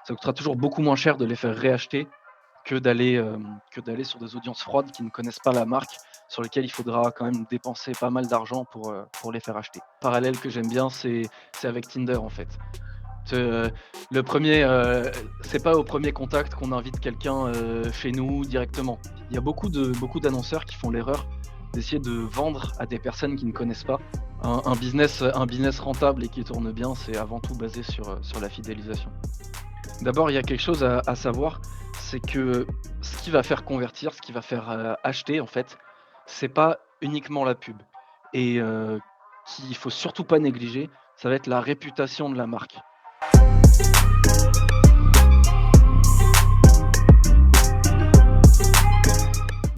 Ça coûtera toujours beaucoup moins cher de les faire réacheter que d'aller sur des audiences froides qui ne connaissent pas la marque, sur lesquelles il faudra quand même dépenser pas mal d'argent pour les faire acheter. Parallèle que j'aime bien, c'est avec Tinder, en fait. Te le premier, c'est pas au premier contact qu'on invite quelqu'un, chez nous directement. Il y a beaucoup d'annonceurs qui font l'erreur d'essayer de vendre à des personnes qui ne connaissent pas. Un business rentable et qui tourne bien, c'est avant tout basé sur la fidélisation. D'abord, il y a quelque chose à savoir, c'est que ce qui va faire convertir, ce qui va faire, acheter en fait, c'est pas uniquement la pub et qu'il faut surtout pas négliger, ça va être la réputation de la marque.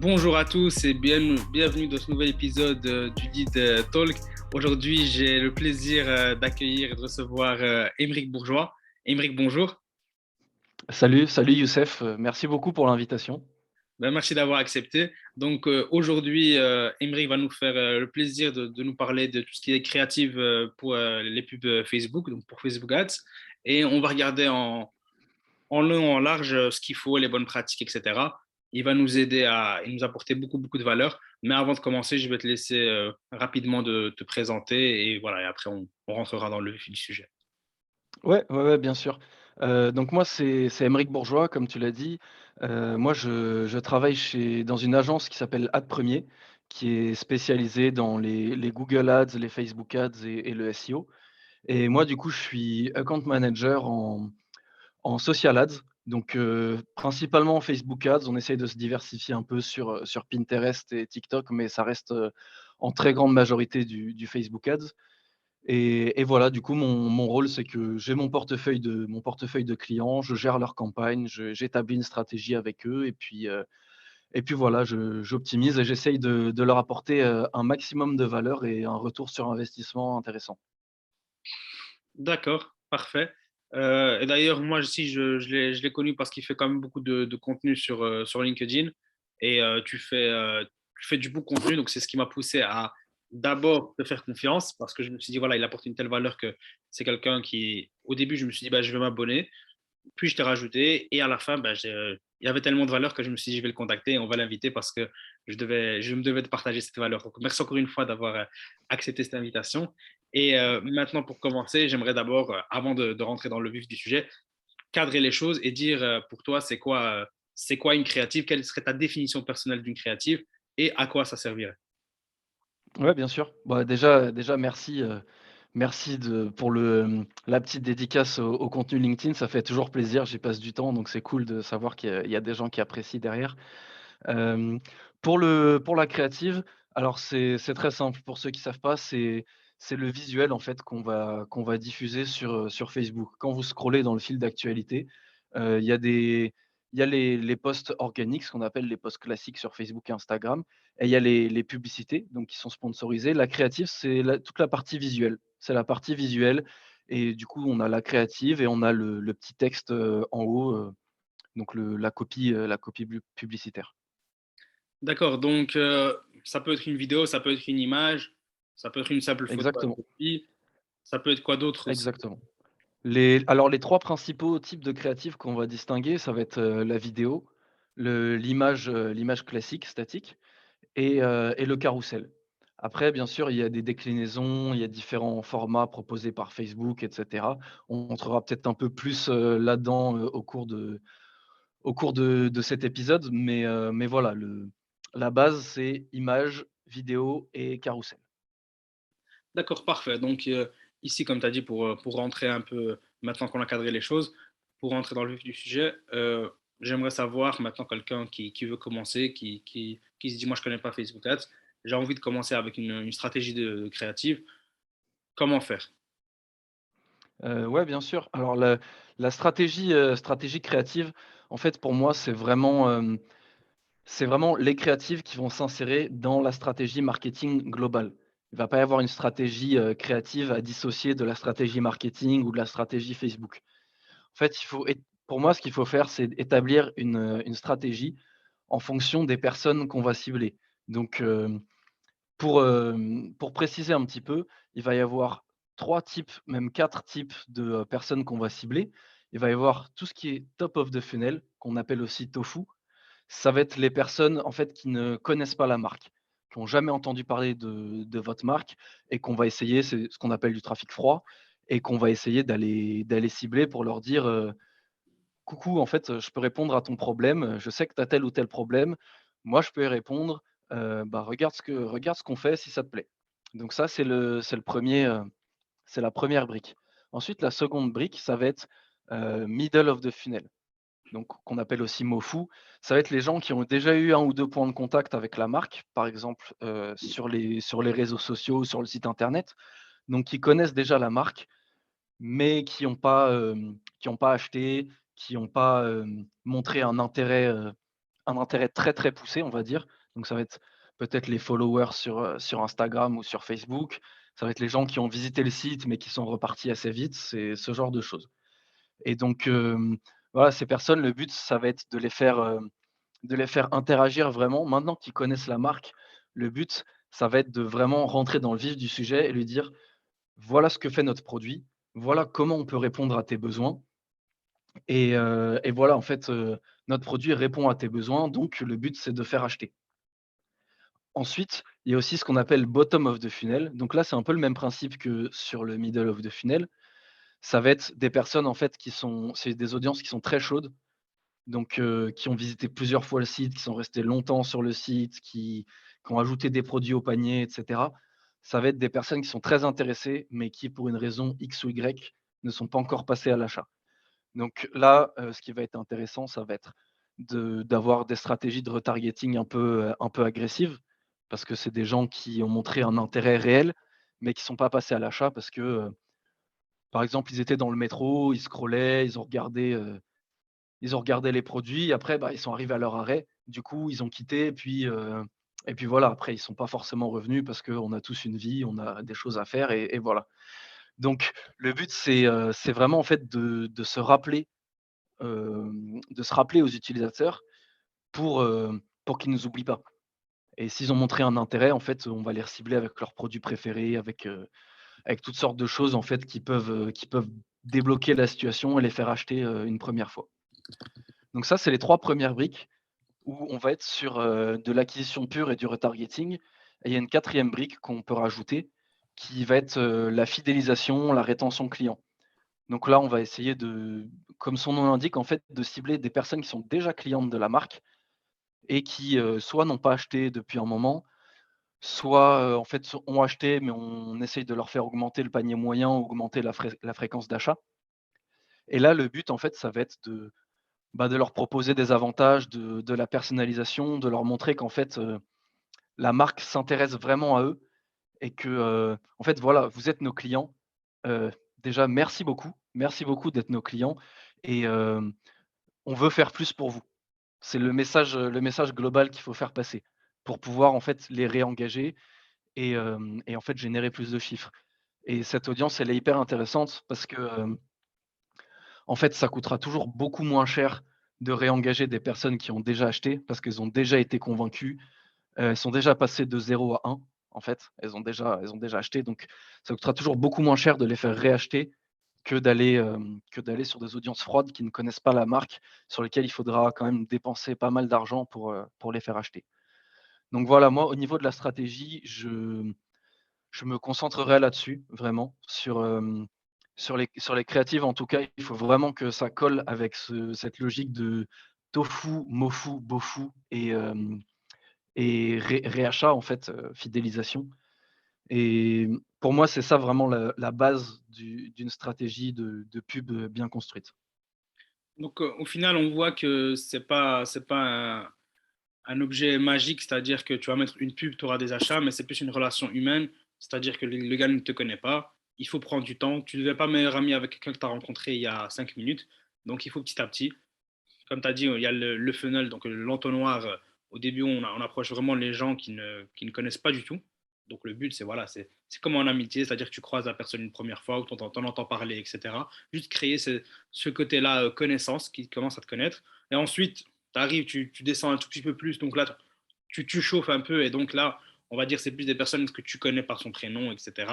Bonjour à tous et bienvenue dans ce nouvel épisode du Lead Talk. Aujourd'hui, j'ai le plaisir d'accueillir et de recevoir Émeric Bourgeois. Émeric, bonjour. Salut, salut Youssef, merci beaucoup pour l'invitation. Ben, merci d'avoir accepté. Donc aujourd'hui, Émeric va nous faire le plaisir de nous parler de tout ce qui est créatif pour les pubs Facebook, donc pour Facebook Ads. Et on va regarder en long, en large, ce qu'il faut, les bonnes pratiques, etc. Il va nous aider il nous apporter beaucoup, beaucoup de valeur. Mais avant de commencer, je vais te laisser rapidement de te présenter et voilà, et après on rentrera dans le vif du sujet. Ouais, ouais, ouais, bien sûr. Donc moi, c'est Aymeric Bourgeois, comme tu l'as dit. Moi, je travaille dans une agence qui s'appelle Ad Premier, qui est spécialisée dans les Google Ads, les Facebook Ads et le SEO. Et moi, du coup, je suis account manager en social ads, donc principalement Facebook Ads. On essaye de se diversifier un peu sur Pinterest et TikTok, mais ça reste, en très grande majorité du Facebook Ads. Et voilà, du coup, mon rôle, c'est que j'ai mon portefeuille de clients, je gère leurs campagnes, j'établis une stratégie avec eux et puis voilà, j'optimise et j'essaye de leur apporter, un maximum de valeur et un retour sur investissement intéressant. D'accord, parfait. Et d'ailleurs, moi aussi, je l'ai connu parce qu'il fait quand même beaucoup de contenu sur LinkedIn. Et tu fais du beau contenu, donc c'est ce qui m'a poussé à d'abord te faire confiance parce que je me suis dit, voilà, il apporte une telle valeur que c'est quelqu'un qui, au début, je me suis dit, bah, je vais m'abonner. Puis je t'ai rajouté et à la fin, il y avait tellement de valeur que je me suis dit, je vais le contacter et on va l'inviter parce que je me devais de partager cette valeur. Donc, merci encore une fois d'avoir accepté cette invitation. Et maintenant, pour commencer, j'aimerais d'abord, avant de rentrer dans le vif du sujet, cadrer les choses et dire pour toi, c'est quoi une créative? Quelle serait ta définition personnelle d'une créative et à quoi ça servirait? Ouais, bien sûr. Bah, déjà merci pour la petite dédicace au contenu LinkedIn, ça fait toujours plaisir, j'y passe du temps, donc c'est cool de savoir qu'il y a des gens qui apprécient derrière. Hem, pour la créative, alors c'est très simple pour ceux qui savent pas, c'est le visuel en fait qu'on va diffuser sur Facebook. Quand vous scrollez dans le fil d'actualité, il y a les posts organiques, ce qu'on appelle les posts classiques sur Facebook et Instagram et il y a les publicités, donc qui sont sponsorisées. La créative, c'est toute la partie visuelle. C'est la partie visuelle et du coup, on a la créative et on a le petit texte, en haut, donc la copie publicitaire. D'accord, donc ça peut être une vidéo, ça peut être une image, ça peut être une simple photo à Exactement, selfie, ça peut être quoi d'autre aussi? exactement. Les 3 principaux types de créatifs qu'on va distinguer, ça va être, la vidéo, l'image classique, statique et le carrousel. Après, bien sûr, il y a des déclinaisons, il y a différents formats proposés par Facebook et cetera. On entrera peut-être un peu plus, là-dedans, au cours de cet épisode, mais voilà, la base, c'est image, vidéo et carrousel. D'accord, parfait. Donc, ici, comme tu as dit, pour rentrer un peu, maintenant qu'on a cadré les choses, pour rentrer dans le vif du sujet, j'aimerais savoir maintenant quelqu'un qui veut commencer, qui se dit, moi, je ne connais pas Facebook Ads, j'ai envie de commencer avec une stratégie de créative. Comment faire? Ouais, bien sûr. Alors la stratégie créative, en fait, pour moi, c'est vraiment les créatives qui vont s'insérer dans la stratégie marketing globale. Il va pas y avoir une stratégie, créative à dissocier de la stratégie marketing ou de la stratégie Facebook. En fait, pour moi, ce qu'il faut faire, c'est établir une stratégie en fonction des personnes qu'on va cibler. Donc, pour préciser un petit peu, il va y avoir 3 types, même 4 types de, personnes qu'on va cibler. il va y avoir tout ce qui est top of the funnel, qu'on appelle aussi tofu. Ça va être les personnes, en fait, qui ne connaissent pas la marque, qui ont jamais entendu parler de votre marque et qu'on va essayer, c'est ce qu'on appelle du trafic froid et qu'on va essayer d'aller cibler pour leur dire, «Coucou, en fait, je peux répondre à ton problème, je sais que tu as tel ou tel problème. Moi, je peux y répondre, bah, regarde ce qu'on fait si ça te plaît». Donc ça, c'est le 1er, c'est la première brique. Ensuite, la seconde brique, ça va être, middle of the funnel, donc qu'on appelle aussi MOFU. Ça va être les gens qui ont déjà eu un ou 2 points de contact avec la marque, par exemple, sur les réseaux sociaux, sur le site internet, donc qui connaissent déjà la marque, mais qui ont pas acheté, qui ont pas, montré un intérêt très, très poussé, on va dire. Donc ça va être peut-être les followers sur Instagram ou sur Facebook. Ça va être les gens qui ont visité le site, mais qui sont repartis assez vite, c'est ce genre de choses. Et donc, voilà, ces personnes, le but, ça va être de les faire interagir vraiment. Maintenant qu'ils connaissent la marque, le but, ça va être de vraiment rentrer dans le vif du sujet et lui dire: «Voilà ce que fait notre produit, voilà comment on peut répondre à tes besoins et voilà, en fait, notre produit répond à tes besoins, donc le but, c'est de faire acheter». Ensuite, il y a aussi ce qu'on appelle bottom of the funnel. Donc là, c'est un peu le même principe que sur le middle of the funnel. Ça va être des personnes, en fait, c'est des audiences qui sont très chaudes, donc qui ont visité plusieurs fois le site, qui sont restés longtemps sur le site, qui ont ajouté des produits au panier et cetera. Ça va être des personnes qui sont très intéressées, mais qui, pour une raison X ou Y, ne sont pas encore passées à l'achat. Donc là, ce qui va être intéressant, ça va être d'avoir des stratégies de retargeting un peu agressives, parce que c'est des gens qui ont montré un intérêt réel, mais qui sont pas passés à l'achat parce que, par exemple, ils étaient dans le métro, ils scrollaient, ils ont regardé les produits. Après, bah, ils sont arrivés à leur arrêt. Du coup, ils ont quitté et puis voilà, après ils sont pas forcément revenus parce qu'on a tous une vie, on a des choses à faire et voilà. Donc le but, c'est vraiment en fait de se rappeler aux utilisateurs pour qu'ils nous oublient pas. Et s'ils ont montré un intérêt, en fait, on va les cibler avec leurs produits préférés, avec toutes sortes de choses en fait qui peuvent débloquer la situation et les faire acheter, une première fois. Donc ça, c'est les 3 premières briques où on va être sur, de l'acquisition pure et du retargeting. Et il y a une quatrième brique qu'on peut rajouter qui va être, la fidélisation, la rétention client. Donc là, on va essayer comme son nom l'indique, en fait, de cibler des personnes qui sont déjà clientes de la marque et qui, soit n'ont pas acheté depuis un moment, soit, en fait, ont acheté, mais on essaye de leur faire augmenter le panier moyen, augmenter la fréquence d'achat. Et là, le but, en fait, ça va être de leur proposer des avantages, de la personnalisation, de leur montrer qu'en fait, la marque s'intéresse vraiment à eux et que, en fait, voilà, vous êtes nos clients. Heu, Déjà merci beaucoup d'être nos clients et on veut faire plus pour vous. C'est le message global qu'il faut faire passer pour pouvoir, en fait, les réengager et en fait, générer plus de chiffres. Et cette audience, elle est hyper intéressante parce que, en fait, ça coûtera toujours beaucoup moins cher de réengager des personnes qui ont déjà acheté parce qu'elles ont déjà été convaincues, elles sont déjà passées de 0 à 1 en fait. Elles ont déjà acheté, donc ça coûtera toujours beaucoup moins cher de les faire réacheter que d'aller sur des audiences froides qui ne connaissent pas la marque, sur lesquelles il faudra quand même dépenser pas mal d'argent pour les faire acheter. Donc voilà, moi, au niveau de la stratégie, je me concentrerai là-dessus, vraiment, sur les créatives. En tout cas, il faut vraiment que ça colle avec cette logique de tofu, mofu, bofu et réachat, en fait, fidélisation. Et pour moi, c'est ça vraiment la base d'une stratégie de pub, bien construite. Donc, au final, on voit que c'est pas un objet magique, c'est-à-dire que tu vas mettre une pub, tu auras des achats, mais c'est plus une relation humaine, c'est-à-dire que le gars ne te connaît pas, il faut prendre du temps. Tu ne deviens pas meilleur ami avec quelqu'un que tu as rencontré il y a 5 minutes, donc il faut petit à petit. Comme tu as dit, il y a le funnel, donc l'entonnoir. Au début, on approche vraiment les gens qui ne connaissent pas du tout. Donc le but, c'est voilà, c'est comme en amitié, c'est-à-dire que tu croises la personne une première fois ou tu entends parler, etc. Juste créer ce côté-là, connaissance, qui commence à te connaître. Et ensuite, tu arrives, tu descends un tout petit peu plus. Donc là, tu chauffes un peu. Et donc là, on va dire c'est plus des personnes que tu connais par son prénom, etc.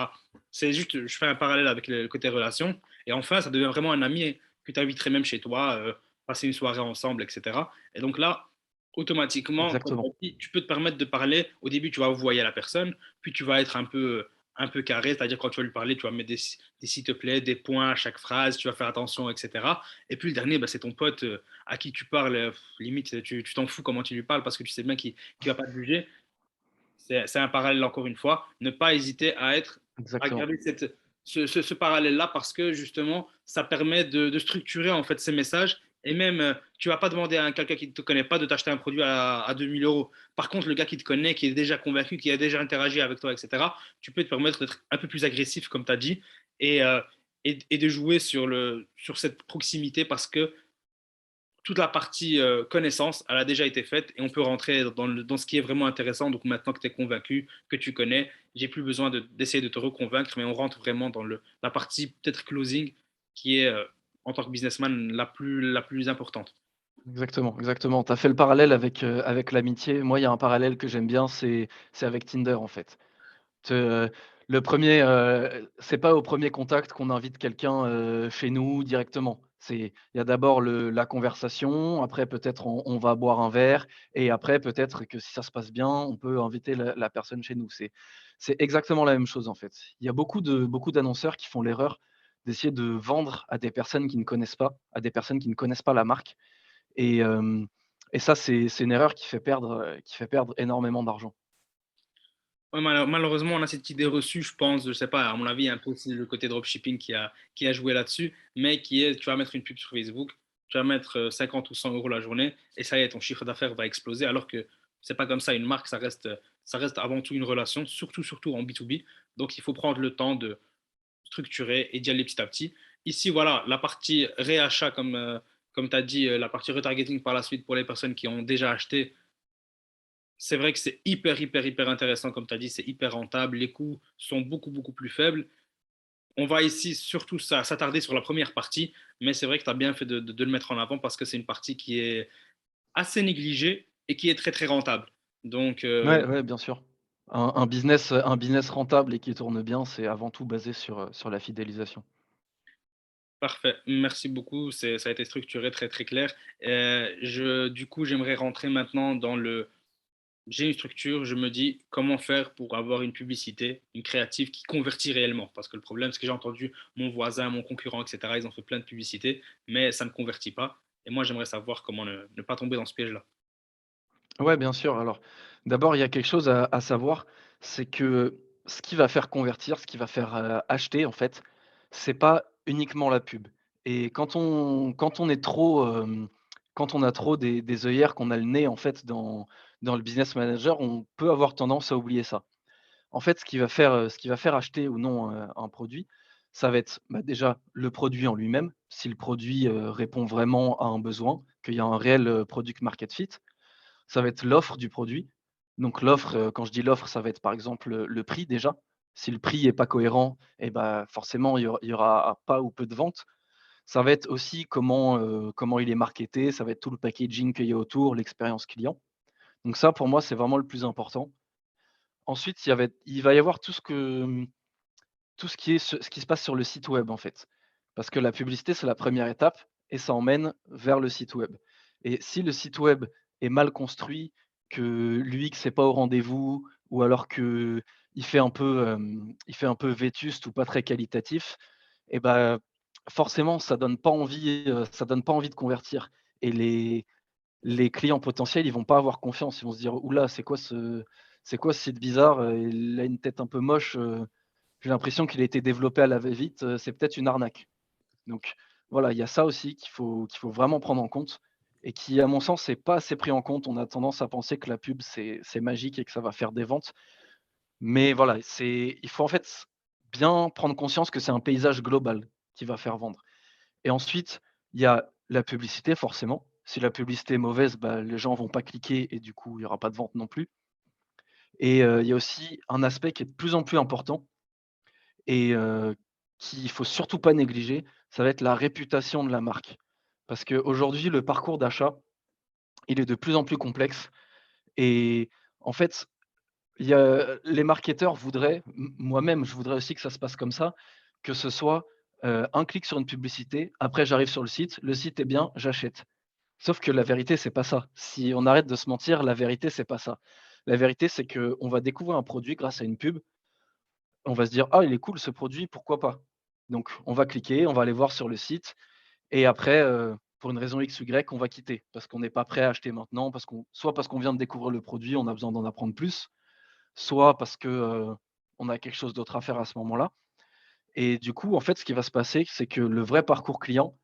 C'est juste, je fais un parallèle avec le côté relation. Et enfin, ça devient vraiment un ami que tu inviterais même chez toi, passer une soirée ensemble, et cetera. Et donc là, automatiquement, comme tu exactement, as dit, tu peux te permettre de parler. Au début, tu vas envoyer la personne, puis tu vas être un peu carré, c'est-à-dire quand tu vas lui parler, tu vas mettre des s'il te plaît, des points à chaque phrase, tu vas faire attention, etc. Et puis le dernier, bah, c'est ton pote à qui tu parles, limite, tu t'en fous comment tu lui parles parce que tu sais bien qu'il ne va pas te juger. C'est un parallèle encore une fois. Ne pas hésiter à exactement, garder ce parallèle-là parce que justement, ça permet de structurer en fait ces messages. Et même, tu vas pas demander à quelqu'un qui ne te connaît pas de t'acheter un produit à 2000 euros. Par contre, le gars qui te connaît, qui est déjà convaincu, qui a déjà interagi avec toi, etc., tu peux te permettre d'être un peu plus agressif, comme tu as dit, et, euh, et de jouer sur cette proximité parce que toute la partie connaissance, elle a déjà été faite et on peut rentrer dans ce qui est vraiment intéressant. Donc maintenant que tu es convaincu, que tu connais, j'ai plus besoin d'essayer de te reconvaincre, mais on rentre vraiment dans la partie peut-être closing qui est en tant que businessman la plus importante. exactement, exactement. Tu as fait le parallèle avec l'amitié. Moi, il y a un parallèle que j'aime bien, c'est avec Tinder, en fait. Te le premier, c'est pas au premier contact qu'on invite quelqu'un, chez nous directement. Il y a d'abord la conversation, après peut-être on va boire un verre et après peut-être que si ça se passe bien, on peut inviter la personne chez nous. C'est exactement la même chose, en fait. Il y a beaucoup d'annonceurs qui font l'erreur d'essayer de vendre à des personnes qui ne connaissent pas, à des personnes qui ne connaissent pas la marque et hem et ça, c'est une erreur qui fait perdre énormément d'argent. Ouais, malheureusement, on a cette idée reçue, je pense, je sais pas, à mon avis, il y a un peu aussi le côté dropshipping qui a joué là-dessus, mais qui est, tu vas mettre une pub sur Facebook, tu vas mettre 50 ou 100 euros la journée, et ça y est, ton chiffre d'affaires va exploser, alors que c'est pas comme ça, une marque, ça reste avant tout une relation, surtout en B2B, donc il faut prendre le temps de structurer et d'y aller petit à petit. Ici, voilà, la partie réachat, comme tu as dit, la partie retargeting par la suite pour les personnes qui ont déjà acheté, c'est vrai que c'est hyper intéressant, comme tu as dit, c'est hyper rentable, les coûts sont beaucoup plus faibles. On va ici surtout s'attarder sur la première partie, mais c'est vrai que tu as bien fait de le mettre en avant parce que c'est une partie qui est assez négligée et qui est très rentable. Donc, Ouais, ouais, bien sûr. Un business rentable et qui tourne bien, c'est avant tout basé sur la fidélisation. parfait. Merci beaucoup. Ça a été structuré très clair. Du coup, j'aimerais rentrer maintenant dans j'ai une structure, je me dis comment faire pour avoir une publicité, une créative qui convertit réellement. Parce que le problème, c'est que j'ai entendu mon voisin, mon concurrent, etc. Ils ont fait plein de publicités, mais ça ne convertit pas. Et moi, j'aimerais savoir comment ne pas tomber dans ce piège-là. Ouais, bien sûr. Alors, d'abord, il y a quelque chose à savoir, c'est que ce qui va faire convertir, ce qui va faire, acheter, en fait, c'est pas uniquement la pub et quand on est trop, quand on a trop des œillères, qu'on a le nez, en fait, dans le business manager, on peut avoir tendance à oublier ça. En fait, ce qui va faire acheter ou non, un produit, ça va être, bah, déjà le produit en lui-même, si le produit, répond vraiment à un besoin, qu'il y a un réel, product market fit. Ça va être l'offre du produit. Donc l'offre, quand je dis l'offre, ça va être par exemple, le prix déjà. Si le prix est pas cohérent et bah, forcément il y aura pas ou peu de ventes. Ça va être aussi comment il est marketé, ça va être tout le packaging qu'il y a autour, l'expérience client. Donc ça, pour moi, c'est vraiment le plus important. Ensuite, il va y avoir tout ce qui se passe sur le site web, en fait. Parce que la publicité, c'est la première étape et ça emmène vers le site web. Et si le site web est mal construit, que l'UX est pas au rendez-vous ou alors qu'il fait un peu vétuste ou pas très qualitatif et bah, forcément ça donne pas envie de convertir et les clients potentiels, ils vont pas avoir confiance. Ils vont se dire: «Ouh là, c'est quoi ce site bizarre, il a une tête un peu moche, j'ai l'impression qu'il a été développé à la va-vite, c'est peut-être une arnaque». Donc voilà, il y a ça aussi qu'il faut vraiment prendre en compte et qui, à mon sens, n'est pas assez pris en compte. On a tendance à penser que la pub, c'est magique et que ça va faire des ventes. Mais voilà, il faut en fait bien prendre conscience que c'est un paysage global qui va faire vendre. Et ensuite, il y a la publicité forcément. Si la publicité est mauvaise, bah, les gens vont pas cliquer et du coup, il y aura pas de vente non plus. Et il y a aussi un aspect qui est de plus en plus important et qu'il faut surtout pas négliger, ça va être la réputation de la marque. Parce qu'aujourd'hui, le parcours d'achat, il est de plus en plus complexe et en fait, les marketeurs voudraient, moi-même, je voudrais aussi que ça se passe comme ça, que ce soit, un clic sur une publicité, après j'arrive sur le site est bien, j'achète. Sauf que la vérité, c'est pas ça. Si on arrête de se mentir, la vérité, c'est pas ça. La vérité, c'est qu'on va découvrir un produit grâce à une pub, on va se dire: «Ah, il est cool ce produit, pourquoi pas?» Donc on va cliquer, on va aller voir sur le site et après, pour une raison X ou Y, on va quitter parce qu'on n'est pas prêt à acheter maintenant, parce qu'on vient de découvrir le produit, on a besoin d'en apprendre plus, soit parce que, on a quelque chose d'autre à faire à ce moment-là et du coup, en fait, ce qui va se passer, c'est que le vrai parcours client,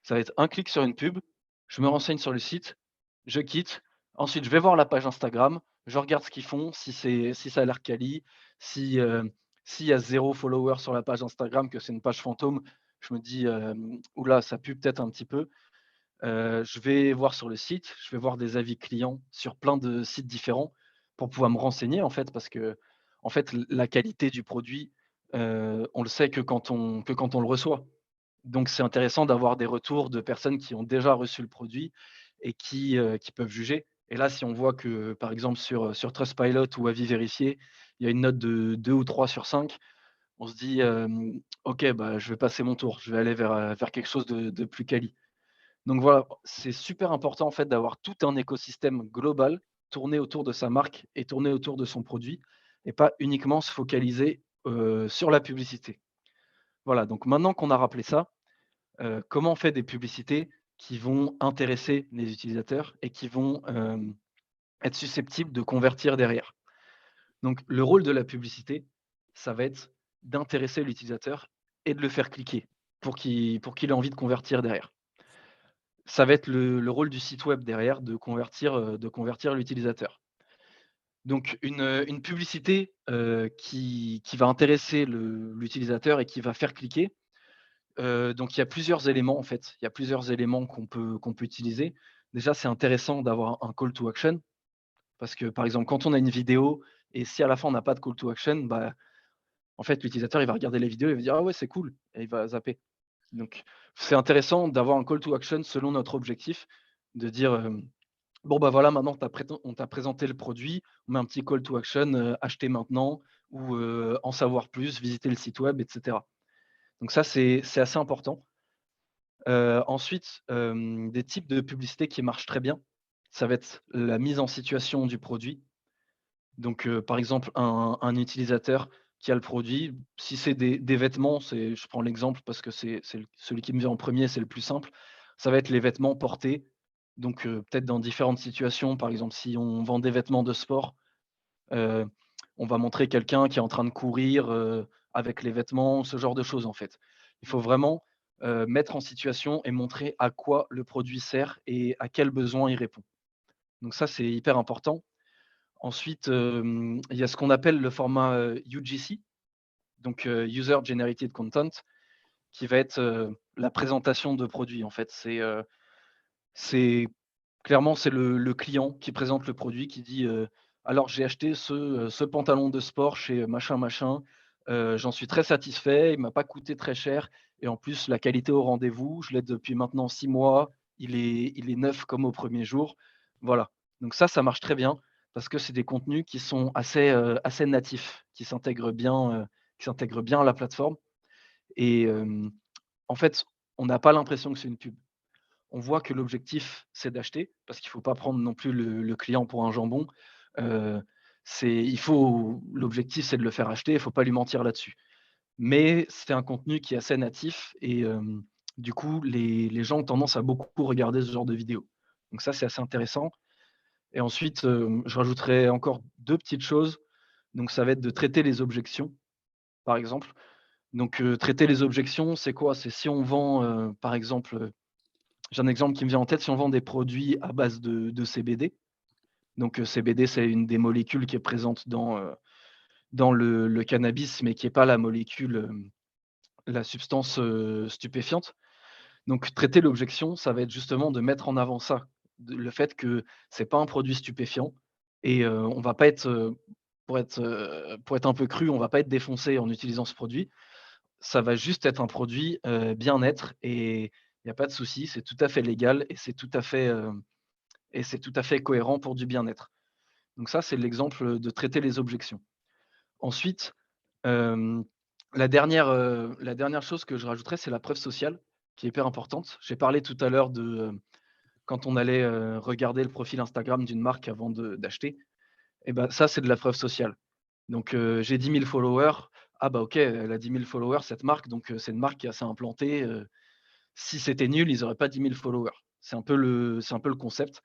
ça va être un clic sur une pub, je me renseigne sur le site, je quitte, ensuite je vais voir la page Instagram, je regarde ce qu'ils font, si ça a l'air quali, si, s'il y a 0 follower sur la page Instagram, que c'est une page fantôme, je me dis, «Ouh là, ça pue peut-être un petit peu». Je vais voir sur le site, je vais voir des avis clients sur plein de sites différents pour pouvoir me renseigner en fait, parce que en fait, la qualité du produit, on le sait que quand on le reçoit. Donc c'est intéressant d'avoir des retours de personnes qui ont déjà reçu le produit et qui peuvent juger. Et là, si on voit que, par exemple, sur Trustpilot ou avis vérifié, il y a une note de 2 ou 3 sur 5, on se dit, «OK, bah, je vais passer mon tour, je vais aller vers quelque chose de plus quali». Donc voilà, c'est super important en fait d'avoir tout un écosystème global tourné autour de sa marque et tourné autour de son produit et pas uniquement se focaliser, sur la publicité. Voilà, donc maintenant qu'on a rappelé ça, comment on fait des publicités qui vont intéresser les utilisateurs et qui vont, être susceptibles de convertir derrière? Donc le rôle de la publicité, ça va être d'intéresser l'utilisateur et de le faire cliquer pour qu'il ait envie de convertir derrière. Ça va être le rôle du site web derrière de convertir l'utilisateur. Donc une publicité, qui va intéresser l'utilisateur et qui va faire cliquer, donc il y a plusieurs éléments en fait. Il y a plusieurs éléments qu'on peut utiliser. Déjà, c'est intéressant d'avoir un call to action parce que, par exemple, quand on a une vidéo et si à la fin on n'a pas de call to action, bah, en fait, l'utilisateur, il va regarder la vidéo et il va dire: «Ah ouais, c'est cool» et il va zapper. Donc c'est intéressant d'avoir un call to action selon notre objectif, de dire, bon, bah, voilà, maintenant on t'a présenté le produit, on met un petit call to action, acheter maintenant ou, en savoir plus, visiter le site web et cetera. Donc ça, c'est assez important. Ensuite, des types de publicités qui marchent très bien, ça va être la mise en situation du produit. Donc, par exemple, un utilisateur qui a le produit, si c'est des vêtements, je prends l'exemple parce que c'est celui qui me vient en premier, c'est le plus simple. Ça va être les vêtements portés, donc, peut-être dans différentes situations. Par exemple, si on vend des vêtements de sport, heu, on va montrer quelqu'un qui est en train de courir, avec les vêtements, ce genre de choses, en fait. Il faut vraiment, mettre en situation et montrer à quoi le produit sert et à quel besoin il répond. Donc ça, c'est hyper important. Ensuite, il y a ce qu'on appelle le format, UGC, donc User Generated Content, qui va être, la présentation de produits, en fait. C'est clairement, c'est le client qui présente le produit, qui dit, «Alors j'ai acheté ce pantalon de sport chez machin, machin, j'en suis très satisfait, il m'a pas coûté très cher et en plus la qualité au rendez-vous, je l'ai depuis maintenant 6 mois, il est neuf comme au premier jour». Voilà, donc ça marche très bien parce que c'est des contenus qui sont assez natifs, qui s'intègrent bien à la plateforme et en fait, on n'a pas l'impression que c'est une pub. On voit que l'objectif, c'est d'acheter, parce qu'il faut pas prendre non plus le client pour un jambon. Heu, l'objectif, c'est de le faire acheter, il faut pas lui mentir là-dessus. Mais c'est un contenu qui est assez natif et du coup, les gens ont tendance à beaucoup regarder ce genre de vidéos. Donc ça, c'est assez intéressant et ensuite, je rajouterais encore 2 petites choses. Donc ça va être de traiter les objections, par exemple. Donc traiter les objections, c'est quoi? C'est si on vend, par exemple, j'ai un exemple qui me vient en tête, si on vend des produits à base de CBD, donc CBD, c'est une des molécules qui est présente dans le cannabis, mais qui est pas la molécule, la substance, stupéfiante. Donc traiter l'objection, ça va être justement de mettre en avant ça, le fait que c'est pas un produit stupéfiant et on va pas être, pour être un peu cru, on va pas être défoncé en utilisant ce produit. Ça va juste être un produit, bien-être et il y a pas de souci, c'est tout à fait légal et c'est tout à fait cohérent pour du bien-être. Donc ça, c'est l'exemple, de traiter les objections. Ensuite, hem, La dernière chose que je rajouterais, c'est la preuve sociale, qui est hyper importante. J'ai parlé tout à l'heure de, quand on allait, regarder le profil Instagram d'une marque avant de d'acheter, et ben ça, c'est de la preuve sociale. Donc, j'ai 10 000 followers. Ah bah, OK, elle a 10 000 followers cette marque, donc, c'est une marque qui est assez implantée, si c'était nul, ils auraient pas 10 000 followers. C'est un peu le concept,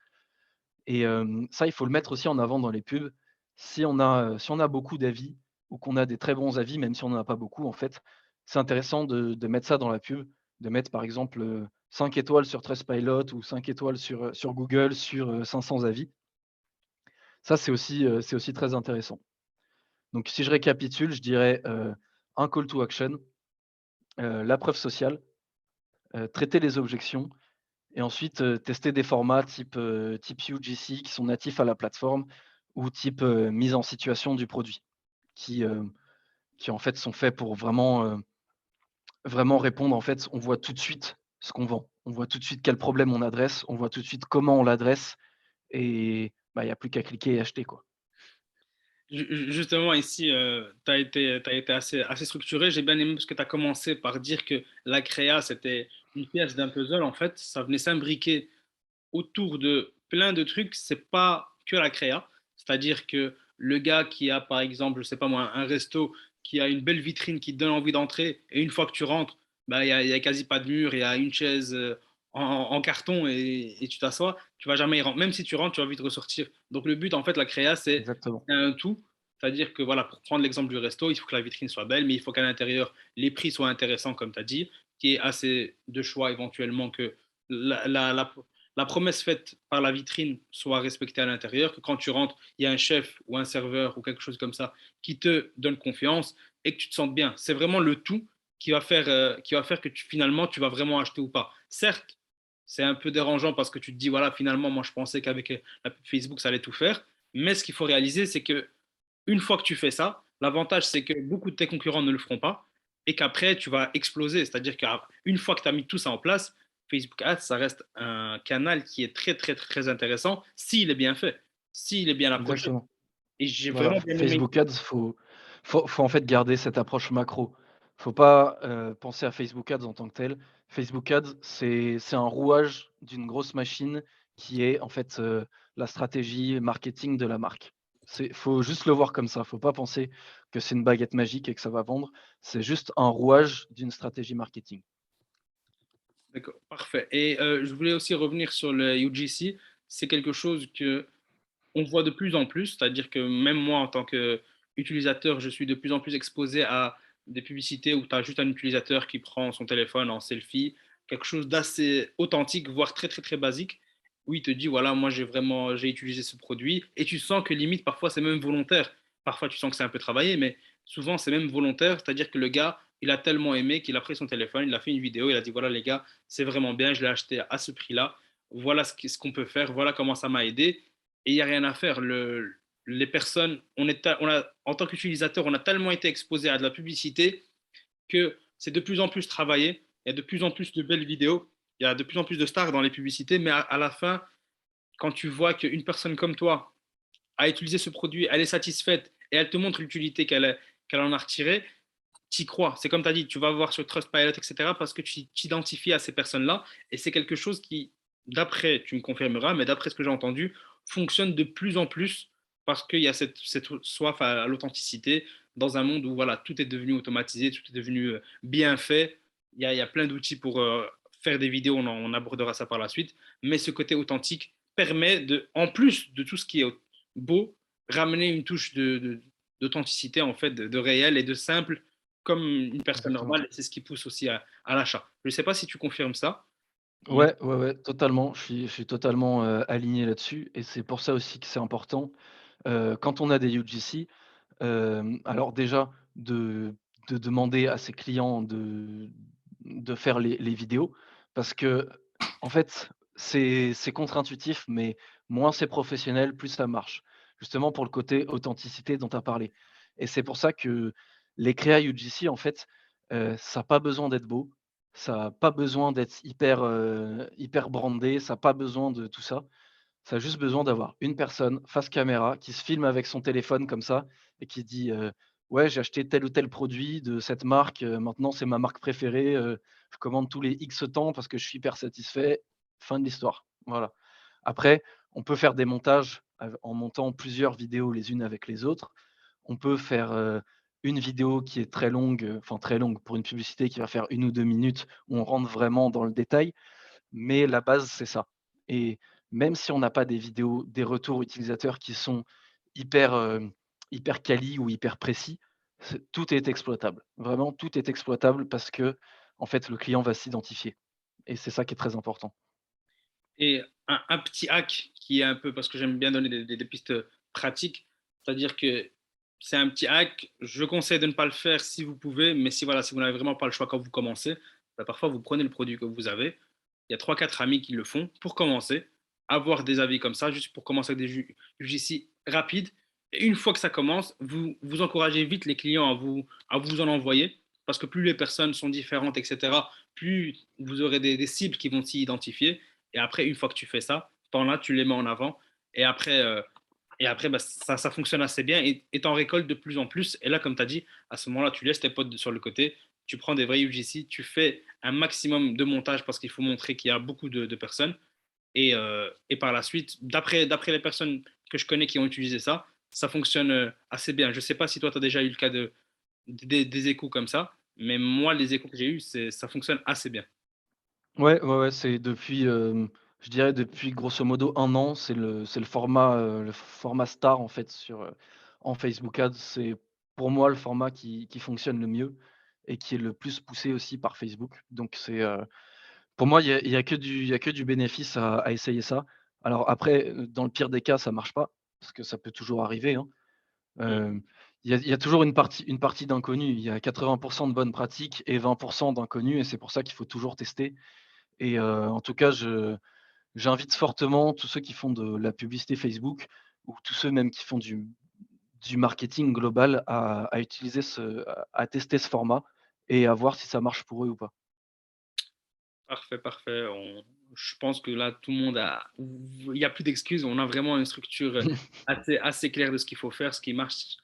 et ça, il faut le mettre aussi en avant dans les pubs. Si on a beaucoup d'avis ou qu'on a des très bons avis, même si on n'en a pas beaucoup en fait, c'est intéressant de mettre ça dans la pub, de mettre par exemple, 5 étoiles sur Trustpilot ou 5 étoiles sur Google sur, 500 avis. Ça, c'est aussi très intéressant. Donc si je récapitule, je dirais, un call to action, la preuve sociale, traiter les objections, et ensuite, tester des formats type UGC qui sont natifs à la plateforme, ou type, mise en situation du produit qui, qui en fait sont faits pour vraiment répondre. En fait, on voit tout de suite ce qu'on vend. On voit tout de suite quel problème on adresse, on voit tout de suite comment on l'adresse, et bah, il y a plus qu'à cliquer et acheter, quoi. Justement, ici, tu as été assez structuré. J'ai bien aimé parce que tu as commencé par dire que la créa, c'était une pièce d'un puzzle. En fait, ça venait s'imbriquer autour de plein de trucs. C'est pas que la créa. C'est-à-dire que le gars qui a, par exemple, je sais pas moi, un resto qui a une belle vitrine qui te donne envie d'entrer, et une fois que tu rentres, bah, il y a quasi pas de mur, il y a une chaise en carton, et tu t'assois, tu vas jamais y rentrer. Même si tu rentres, tu vas vite ressortir. Donc le but, en fait, la créa, Exactement. c'est un tout. C'est-à-dire que, voilà, pour prendre l'exemple du resto, il faut que la vitrine soit belle, mais il faut qu'à l'intérieur, les prix soient intéressants, comme tu as dit, qu'il y ait assez de choix éventuellement, que la promesse faite par la vitrine soit respectée à l'intérieur, que quand tu rentres, il y a un chef ou un serveur ou quelque chose comme ça qui te donne confiance et que tu te sentes bien. C'est vraiment le tout qui va faire que finalement, tu vas vraiment acheter ou pas. Certes, c'est un peu dérangeant parce que tu te dis, voilà, finalement, moi, je pensais qu'avec la pub Facebook, ça allait tout faire. Mais ce qu'il faut réaliser, c'est que une fois que tu fais ça, l'avantage, c'est que beaucoup de tes concurrents ne le feront pas et qu'après, tu vas exploser. C'est-à-dire qu'une fois que tu as mis tout ça en place, Facebook Ads, ça reste un canal qui est très, très, très intéressant s'il est bien fait, s'il est bien approché. Exactement. Et j'ai Voilà, vraiment bien aimé. Facebook Ads, faut en fait garder cette approche macro. Faut pas, penser à Facebook Ads en tant que tel. Facebook Ads, c'est un rouage d'une grosse machine qui est en fait, la stratégie marketing de la marque. Faut juste le voir comme ça. Faut pas penser que c'est une baguette magique et que ça va vendre. C'est juste un rouage d'une stratégie marketing. D'accord, parfait. Et je voulais aussi revenir sur le UGC. C'est quelque chose que on voit de plus en plus, c'est-à-dire que même moi, en tant qu'utilisateur, je suis de plus en plus exposé à des publicités où tu as juste un utilisateur qui prend son téléphone en selfie, quelque chose d'assez authentique, voire très, très, très basique, où il te dit, voilà, moi, j'ai utilisé ce produit, et tu sens que limite, parfois, c'est même volontaire. Parfois, tu sens que c'est un peu travaillé, mais souvent, c'est même volontaire, c'est-à-dire que le gars, il a tellement aimé qu'il a pris son téléphone, il a fait une vidéo, il a dit, voilà, les gars, c'est vraiment bien, je l'ai acheté à ce prix-là, voilà ce qu'on peut faire, voilà comment ça m'a aidé, et il n'y a rien à faire. Les personnes, en tant qu'utilisateur, on a tellement été exposé à de la publicité que c'est de plus en plus travaillé. Il y a de plus en plus de belles vidéos. Il y a de plus en plus de stars dans les publicités. Mais à la fin, quand tu vois qu'une personne comme toi a utilisé ce produit, elle est satisfaite et elle te montre l'utilité qu'elle en a retirée, tu y crois. C'est comme tu as dit, tu vas voir sur Trustpilot, etc. parce que tu t'identifies à ces personnes-là. Et c'est quelque chose qui, d'après, tu me confirmeras, mais d'après ce que j'ai entendu, fonctionne de plus en plus parce qu'il y a cette soif à l'authenticité dans un monde où voilà, tout est devenu automatisé, tout est devenu bien fait. Il y a plein d'outils pour faire des vidéos, on abordera ça par la suite. Mais ce côté authentique permet, en plus de tout ce qui est beau, ramener une touche d'authenticité, en fait, de réel et de simple comme une personne Exactement. normale, et c'est ce qui pousse aussi à l'achat. Je ne sais pas si tu confirmes ça. Mais Ouais, ouais, ouais, totalement. Je suis totalement, aligné là-dessus, et c'est pour ça aussi que c'est important, quand on a des UGC. Alors déjà, de demander à ses clients de faire les vidéos, parce que en fait, c'est contre-intuitif, mais moins c'est professionnel, plus ça marche. Justement pour le côté authenticité dont tu as parlé, et c'est pour ça que les créas UGC, en fait, ça a pas besoin d'être beau, ça a pas besoin d'être hyper brandé, ça a pas besoin de tout ça. Ça a juste besoin d'avoir une personne face caméra qui se filme avec son téléphone comme ça et qui dit, ouais, j'ai acheté tel ou tel produit de cette marque, maintenant c'est ma marque préférée, je commande tous les X temps parce que je suis hyper satisfait, fin de l'histoire. Voilà. Après, on peut faire des montages en montant plusieurs vidéos les unes avec les autres. On peut faire, une vidéo qui est très longue, enfin très longue pour une publicité qui va faire 1 ou 2 minutes où on rentre vraiment dans le détail, mais la base c'est ça et même si on n'a pas des vidéos, des retours utilisateurs qui sont hyper, hyper quali ou hyper précis, tout est exploitable. Vraiment tout est exploitable parce que en fait, le client va s'identifier et c'est ça qui est très important. Et un petit hack qui est un peu, parce que j'aime bien donner des pistes pratiques, c'est-à-dire que c'est un petit hack, je conseille de ne pas le faire si vous pouvez, mais si, voilà, si vous n'avez vraiment pas le choix quand vous commencez, bah, parfois vous prenez le produit que vous avez, il y a trois quatre amis qui le font pour commencer, avoir des avis comme ça, juste pour commencer avec des UGC rapides. Et une fois que ça commence, vous encouragez vite les clients à vous en envoyer, parce que plus les personnes sont différentes, etc., plus vous aurez des cibles qui vont s'y identifier. Et après, une fois que tu fais ça, temps-là, tu les mets en avant. Et après, bah, ça fonctionne assez bien et tu en récoltes de plus en plus. Et là, comme tu as dit, à ce moment-là, tu laisses tes potes sur le côté, tu prends des vrais UGC, tu fais un maximum de montage parce qu'il faut montrer qu'il y a beaucoup de personnes. Et par la suite, d'après les personnes que je connais qui ont utilisé ça, ça fonctionne assez bien. Je ne sais pas si toi, tu as déjà eu le cas des échos comme ça, mais moi, les échos que j'ai eus, ça fonctionne assez bien. Ouais, ouais, ouais, c'est depuis, je dirais depuis grosso modo 1 an, le format star en fait en Facebook Ads. C'est pour moi le format qui fonctionne le mieux et qui est le plus poussé aussi par Facebook. Donc pour moi, il y a que du bénéfice à essayer ça. Alors après, dans le pire des cas, ça marche pas, parce que ça peut toujours arriver, hein. Mm. Hem, il y a toujours une partie d'inconnus. Il y a 80 de bonnes pratiques et 20 d'inconnus et c'est pour ça qu'il faut toujours tester et en tout cas, j'invite fortement tous ceux qui font de la publicité Facebook ou tous ceux même qui font du marketing global à utiliser à tester ce format et à voir si ça marche pour eux ou pas. Parfait, parfait. Je pense que là, tout le monde a. Il n'y a plus d'excuses. On a vraiment une structure assez claire de ce qu'il faut faire, ce qui marche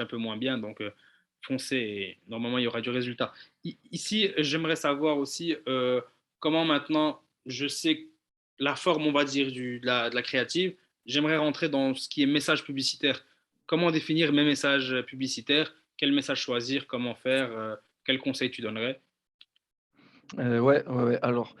un peu moins bien. Donc, foncez et normalement, il y aura du résultat. Ici, j'aimerais savoir aussi comment maintenant, je sais la forme, on va dire, de la créative. J'aimerais rentrer dans ce qui est message publicitaire. Comment définir mes messages publicitaires? Quel message choisir? Comment faire? Quels conseils tu donnerais? Ouais, ouais, ouais. Alors,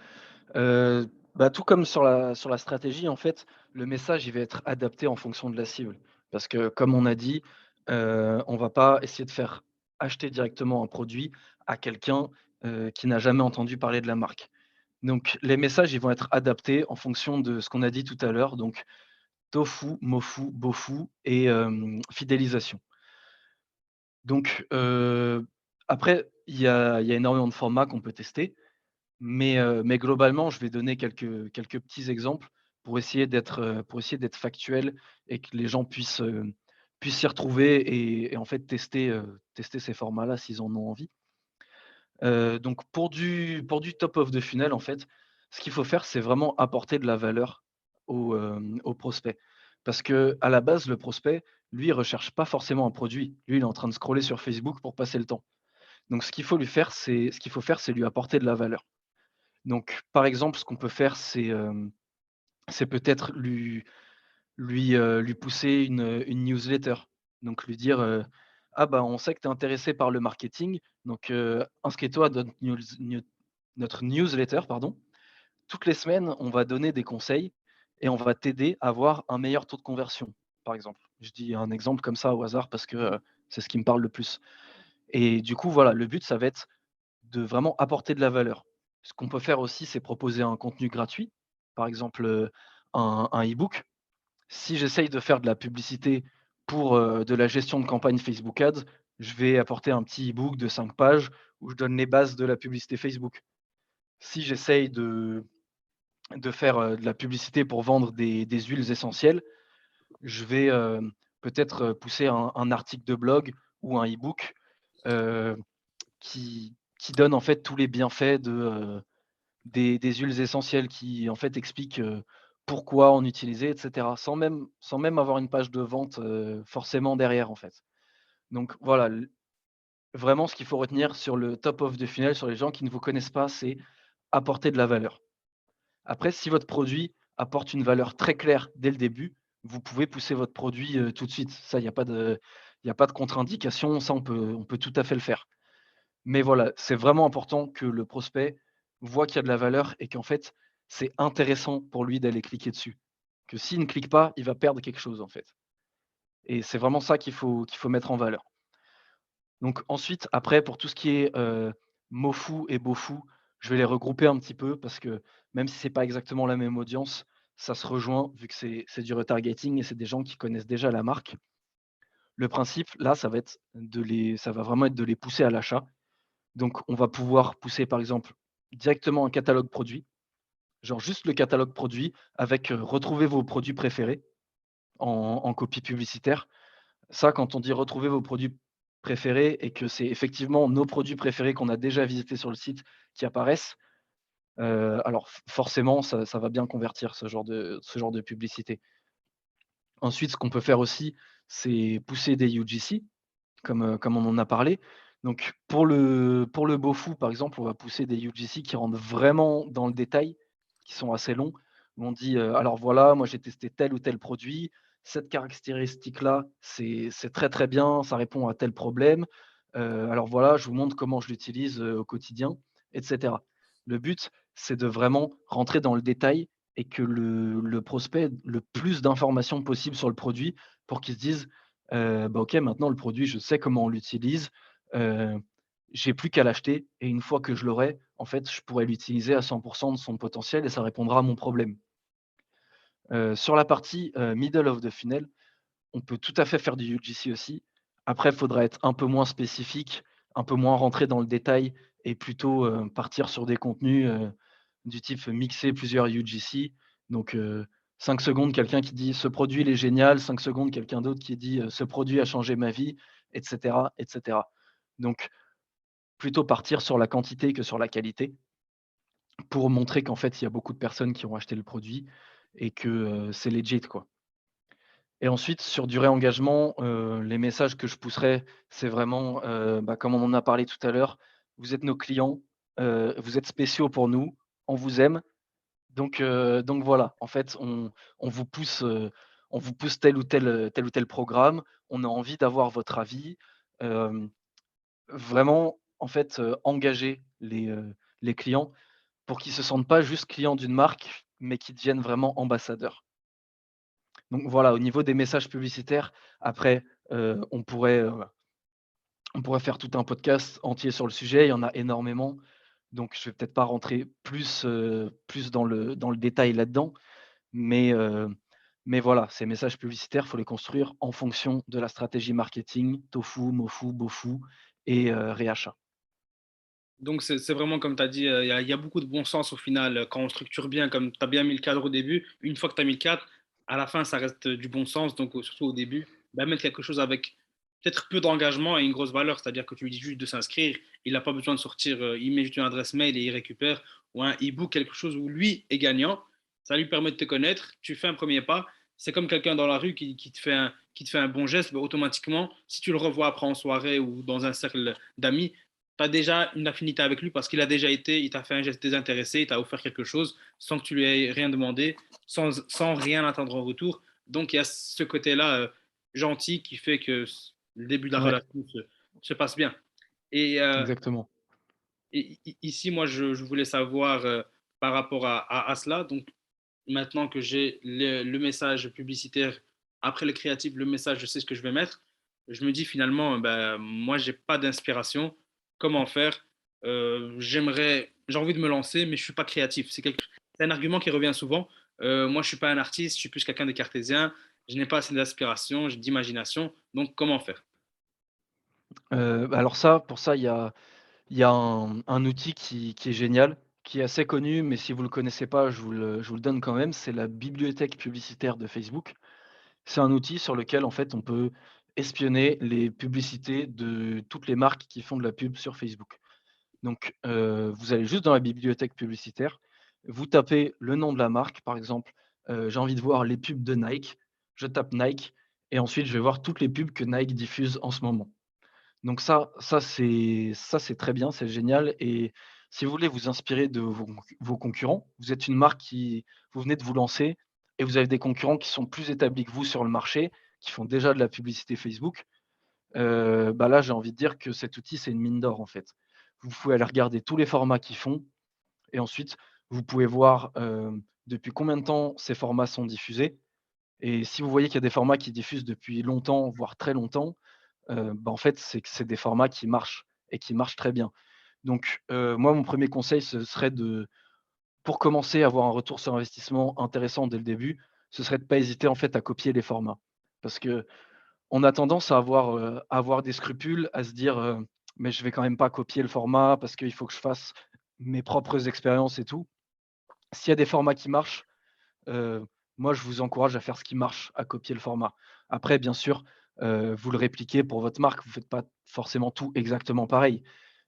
bah, tout comme sur la stratégie, en fait, le message, il va être adapté en fonction de la cible. Parce que comme on a dit, on va pas essayer de faire acheter directement un produit à quelqu'un, qui n'a jamais entendu parler de la marque. Donc les messages, ils vont être adaptés en fonction de ce qu'on a dit tout à l'heure, donc tofu, mofu, bofu et fidélisation. Donc après, il y a énormément de formats qu'on peut tester. Mais globalement, je vais donner quelques petits exemples pour essayer d'être factuel et que les gens puissent s'y retrouver et en fait tester ces formats-là s'ils en ont envie. Donc pour du top of the funnel, en fait, ce qu'il faut faire, c'est vraiment apporter de la valeur au prospect. Parce que à la base, le prospect, lui, il recherche pas forcément un produit. Lui, il est en train de scroller sur Facebook pour passer le temps. Donc ce qu'il faut faire, c'est lui apporter de la valeur. Donc, par exemple, ce qu'on peut faire, c'est peut-être lui pousser une newsletter. Donc lui dire, «Ah bah, on sait que tu es intéressé par le marketing, donc inscris-toi à notre newsletter, pardon. Toutes les semaines, on va donner des conseils et on va t'aider à avoir un meilleur taux de conversion», par exemple. Je dis un exemple comme ça au hasard parce que, c'est ce qui me parle le plus et du coup, voilà, le but, ça va être de vraiment apporter de la valeur. Ce qu'on peut faire aussi, c'est proposer un contenu gratuit, par exemple, un e-book. Si j'essaye de faire de la publicité pour, de la gestion de campagne Facebook Ads, je vais apporter un petit e-book de 5 pages où je donne les bases de la publicité Facebook. Si j'essaye de faire, de la publicité pour vendre des huiles essentielles, je vais, peut-être, pousser un article de blog ou un e-book, heu, qui donne en fait tous les bienfaits des huiles essentielles qui, en fait, expliquent, pourquoi en utiliser et cetera, sans même avoir une page de vente, forcément derrière, en fait. Donc voilà, vraiment ce qu'il faut retenir sur le top of the funnel, sur les gens qui ne vous connaissent pas, c'est apporter de la valeur. Après, si votre produit apporte une valeur très claire dès le début, vous pouvez pousser votre produit, tout de suite. Ça, il y a pas de contre-indication, ça on peut tout à fait le faire. Mais voilà, c'est vraiment important que le prospect voit qu'il y a de la valeur et qu'en fait, c'est intéressant pour lui d'aller cliquer dessus. Que s'il ne clique pas, il va perdre quelque chose, en fait, et c'est vraiment ça qu'il faut mettre en valeur. Donc ensuite, après pour tout ce qui est, mots fous et beaux fous, je vais les regrouper un petit peu parce que même si c'est pas exactement la même audience, ça se rejoint vu que c'est du retargeting et c'est des gens qui connaissent déjà la marque. Le principe là, ça va vraiment être de les pousser à l'achat. Donc on va pouvoir pousser par exemple directement un catalogue produit, genre juste le catalogue produit avec, retrouvez vos produits préférés en copie publicitaire. Ça, quand on dit retrouver vos produits préférés et que c'est effectivement nos produits préférés qu'on a déjà visités sur le site qui apparaissent, alors forcément ça va bien convertir ce genre de publicité. Ensuite, ce qu'on peut faire aussi, c'est pousser des UGC comme on en a parlé. Donc pour le beau fou, par exemple, on va pousser des UGC qui rentrent vraiment dans le détail, qui sont assez longs, où on dit, «Alors voilà, moi j'ai testé tel ou tel produit, cette caractéristique-là, c'est très, très bien, ça répond à tel problème. Alors voilà, je vous montre comment je l'utilise, au quotidien», et cetera. Le but, c'est de vraiment rentrer dans le détail et que le prospect ait le plus d'informations possible sur le produit pour qu'il se dise: Bah, OK, maintenant le produit, je sais comment on l'utilise, heu, j'ai plus qu'à l'acheter et une fois que je l'aurai, en fait, je pourrai l'utiliser à 100 de son potentiel et ça répondra à mon problème. Sur la partie, middle of the funnel, on peut tout à fait faire du UGC aussi. Après, il faudra être un peu moins spécifique, un peu moins rentrer dans le détail et plutôt, partir sur des contenus, du type mixer plusieurs UGC. Donc, 5 secondes, quelqu'un qui dit: «Ce produit, il est génial», 5 secondes, quelqu'un d'autre qui dit: «Ce produit a changé ma vie», et cetera, et cetera. Donc, plutôt partir sur la quantité que sur la qualité pour montrer qu'en fait, il y a beaucoup de personnes qui ont acheté le produit et que, c'est legit, quoi. Et ensuite, sur du réengagement, les messages que je pousserai, c'est vraiment, bah, comme on en a parlé tout à l'heure, vous êtes nos clients, vous êtes spéciaux pour nous, on vous aime, donc voilà. En fait, on vous pousse, on vous pousse tel ou tel programme, on a envie d'avoir votre avis. Hem, Vraiment, en fait, engager les clients pour qu'ils se sentent pas juste clients d'une marque, mais qu'ils deviennent vraiment ambassadeurs. Donc voilà, au niveau des messages publicitaires, après, on pourrait faire tout un podcast entier sur le sujet, il y en a énormément, donc je vais peut-être pas rentrer plus dans le détail là-dedans, mais mais voilà, ces messages publicitaires, faut les construire en fonction de la stratégie marketing, tofu, mofu, bofu et réachat. Donc, c'est vraiment comme tu as dit, il y a beaucoup de bon sens au final quand on structure bien, comme tu as bien mis le cadre au début. Une fois que tu as mis le cadre, à la fin, ça reste du bon sens. Donc, surtout au début, bah, mettre quelque chose avec peut-être peu d'engagement et une grosse valeur, c'est-à-dire que tu lui dis juste de s'inscrire, il n'a pas besoin de sortir, il met juste une adresse mail et il récupère, ou un e-book, quelque chose où lui est gagnant. Ça lui permet de te connaître, tu fais un premier pas. C'est comme quelqu'un dans la rue qui te fait un bon geste, bah, automatiquement, si tu le revois après en soirée ou dans un cercle d'amis, tu as déjà une affinité avec lui parce qu'il a déjà été, il t'a fait un geste désintéressé, il t'a offert quelque chose sans que tu lui aies rien demandé, sans rien attendre en retour. Donc il y a ce côté-là gentil qui fait que le début de la Ouais, relation se passe bien. Et, exactement. ici, moi, je voulais savoir par rapport à cela. Donc maintenant que j'ai le message publicitaire, après le créatif, le message, je sais ce que je vais mettre. Je me dis finalement, ben, moi, j'ai pas d'inspiration. Comment faire? J'ai envie de me lancer, mais je suis pas créatif. C'est un argument qui revient souvent. Moi, je suis pas un artiste, je suis plus quelqu'un de cartésien. Je n'ai pas assez d'inspiration, j'ai d'imagination. Donc, comment faire? Bah, alors ça, pour ça, il y a un outil qui est génial, qui est assez connu, mais si vous le connaissez pas, je vous le donne quand même, c'est la bibliothèque publicitaire de Facebook. C'est un outil sur lequel, en fait, on peut espionner les publicités de toutes les marques qui font de la pub sur Facebook. Donc, vous allez juste dans la bibliothèque publicitaire, vous tapez le nom de la marque, par exemple, j'ai envie de voir les pubs de Nike, je tape Nike et ensuite je vais voir toutes les pubs que Nike diffuse en ce moment. Donc ça c'est très bien, c'est génial et si vous voulez vous inspirer de vos concurrents, vous êtes une marque qui vous venez de vous lancer et vous avez des concurrents qui sont plus établis que vous sur le marché, qui font déjà de la publicité Facebook. Bah, là, j'ai envie de dire que cet outil, c'est une mine d'or, en fait. Vous pouvez aller regarder tous les formats qu'ils font et ensuite vous pouvez voir, depuis combien de temps ces formats sont diffusés et si vous voyez qu'il y a des formats qui diffusent depuis longtemps, voire très longtemps, bah, en fait, c'est que c'est des formats qui marchent et qui marchent très bien. Donc, moi, mon premier conseil, ce serait de pour commencer à avoir un retour sur investissement intéressant dès le début, ce serait de pas hésiter, en fait, à copier les formats. Parce qu'on a tendance à avoir des scrupules, à se dire, «Mais je vais quand même pas copier le format parce qu'il faut que je fasse mes propres expériences et tout». S'il y a des formats qui marchent, Heu, moi, je vous encourage à faire ce qui marche, à copier le format. Après, bien sûr, vous le répliquez pour votre marque, vous faites pas forcément tout exactement pareil.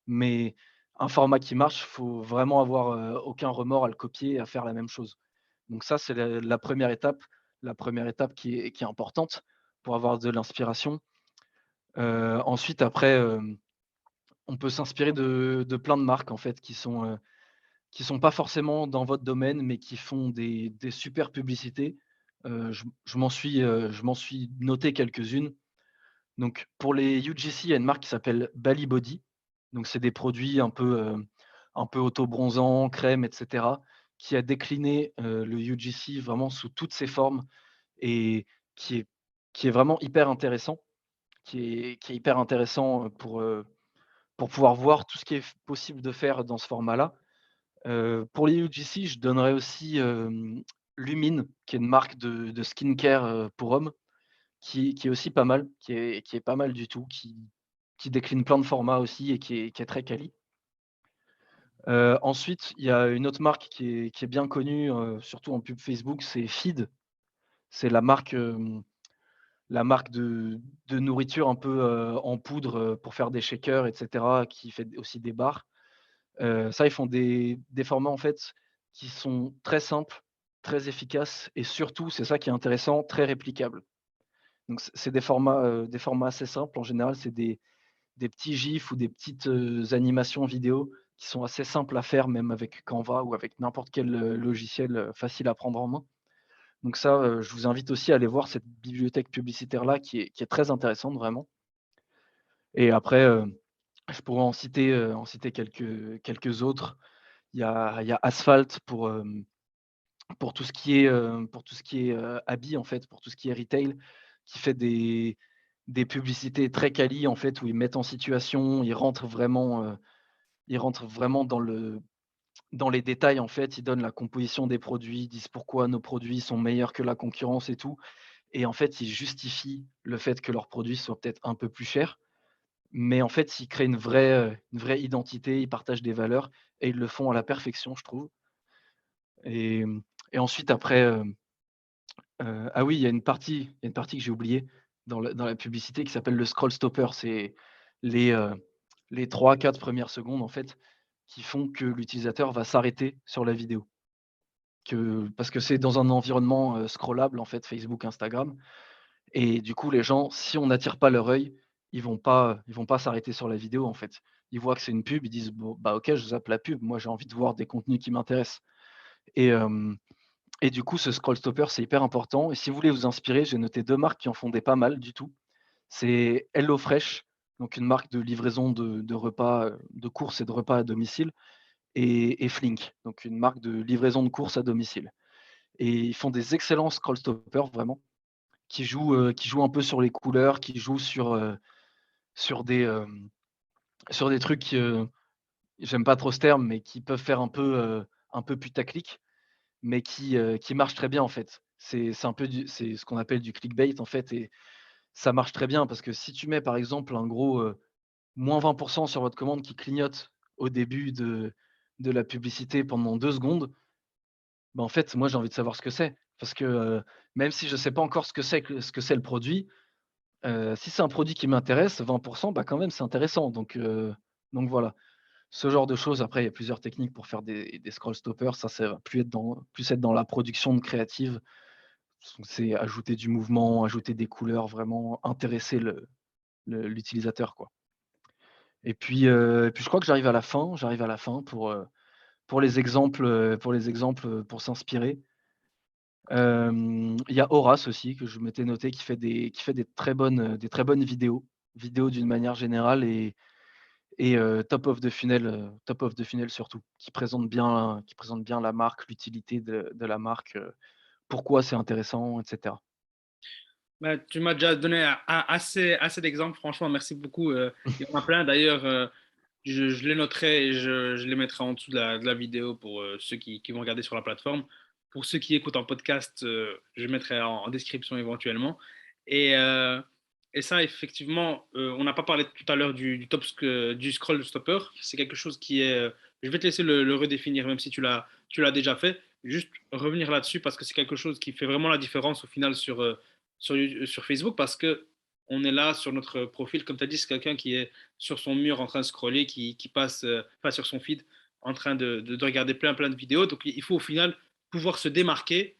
Mais un format qui marche, faut vraiment avoir, aucun remords à le copier et à faire la même chose. Donc ça, c'est la 1re étape, qui est importante pour avoir de l'inspiration. Ensuite après, on peut s'inspirer de plein de marques en fait qui sont pas forcément dans votre domaine, mais qui font des super publicités. Je m'en suis noté quelques-unes. Donc pour les UGC, il y a une marque qui s'appelle Bali Body. Donc c'est des produits un peu auto-bronzants, crème et cetera, qui a décliné, le UGC vraiment sous toutes ses formes et qui est qui est vraiment hyper intéressant, qui est hyper intéressant, pour pouvoir voir tout ce qui est possible de faire dans ce format-là. Pour les UGC, je donnerais aussi, Lumine, qui est une marque de skincare, pour hommes, qui est aussi pas mal, qui est pas mal du tout, qui décline plein de formats aussi et qui est très quali. Ensuite, il y a une autre marque qui est bien connue, surtout en pub Facebook, c'est Feed. C'est la marque de nourriture un peu, en poudre, pour faire des shakers et cetera, qui fait aussi des bars. Ça, ils font des formats, en fait, qui sont très simples, très efficaces et surtout, c'est ça qui est intéressant, très réplicables. Donc c'est des formats assez simples. En général, c'est des petits gifs ou des petites, animations vidéo qui sont assez simples à faire, même avec Canva ou avec n'importe quel, logiciel, facile à prendre en main. Donc ça, je vous invite aussi à aller voir cette bibliothèque publicitaire-là qui est très intéressante vraiment et après, je pourrais en citer quelques autres. Il y a Asphalt pour tout ce qui est, habits en fait, pour tout ce qui est retail, qui fait des publicités très quali en fait, où ils mettent en situation, ils rentrent vraiment dans les détails en fait. Ils donnent la composition des produits, ils disent pourquoi nos produits sont meilleurs que la concurrence et tout et en fait, ils justifient le fait que leurs produits soient peut-être un peu plus chers, mais en fait, ils créent une vraie identité, ils partagent des valeurs et ils le font à la perfection, je trouve et et ensuite après, ah oui, il y a une partie que j'ai oubliée dans la publicité qui s'appelle le scroll stopper. C'est les, heu, les 3-4 1 secondes en fait, qui font que l'utilisateur va s'arrêter sur la vidéo. Parce que c'est dans un environnement, scrollable en fait, Facebook, Instagram et du coup les gens, si on n'attire pas leur œil, ils vont pas s'arrêter sur la vidéo en fait. Ils voient que c'est une pub, ils disent: «Bon, bah, OK, je zappe la pub, moi j'ai envie de voir des contenus qui m'intéressent» et hem et du coup, ce scroll stopper, c'est hyper important et si vous voulez vous inspirer, j'ai noté 2 marques qui en font des pas mal du tout. C'est HelloFresh, donc une marque de livraison de repas, de courses et de repas à domicile et Flink, donc une marque de livraison de courses à domicile et ils font des excellents scroll stoppers vraiment, qui jouent un peu sur les couleurs, qui jouent sur sur des trucs, j'aime pas trop ce terme, mais qui peuvent faire un peu putaclic. Mais qui marche très bien en fait. C'est ce qu'on appelle du clickbait en fait et ça marche très bien parce que si tu mets par exemple un gros, -20 sur votre commande qui clignote au début de la publicité pendant 2 secondes, bah, en fait moi j'ai envie de savoir ce que c'est. Parce que, même si je sais pas encore ce que c'est le produit, si c'est un produit qui m'intéresse, 20 bah, quand même c'est intéressant donc voilà. Ce genre de choses, après il y a plusieurs techniques pour faire des scroll stoppers, ça va plus être dans la production de créative. C'est ajouter du mouvement, ajouter des couleurs, vraiment intéresser l'utilisateur, quoi. Et puis je crois que j'arrive à la fin pour les exemples, pour s'inspirer. Il y a Horace aussi que je m'étais noté qui fait des très bonnes vidéos d'une manière générale et Top of the Funnel surtout, qui présente bien la marque, l'utilité de la marque, pourquoi c'est intéressant et cetera. Bah, tu m'as déjà donné assez d'exemples, franchement, merci beaucoup. Il y en a plein d'ailleurs, je les noterai et je les mettrai en dessous de la vidéo pour ceux qui vont regarder sur la plateforme. Pour ceux qui écoutent en podcast, je mettrai en description éventuellement. Et, euh, et ça, effectivement, on n'a pas parlé tout à l'heure du scroll stopper. C'est quelque chose qui est. Je vais te laisser le redéfinir, même si tu l'as déjà fait. Juste revenir là-dessus parce que c'est quelque chose qui fait vraiment la différence au final sur Facebook parce que on est là sur notre profil. Comme tu as dit, c'est quelqu'un qui est sur son mur en train de scroller, qui passe, pas sur son feed, en train de regarder plein de vidéos. Donc il faut au final pouvoir se démarquer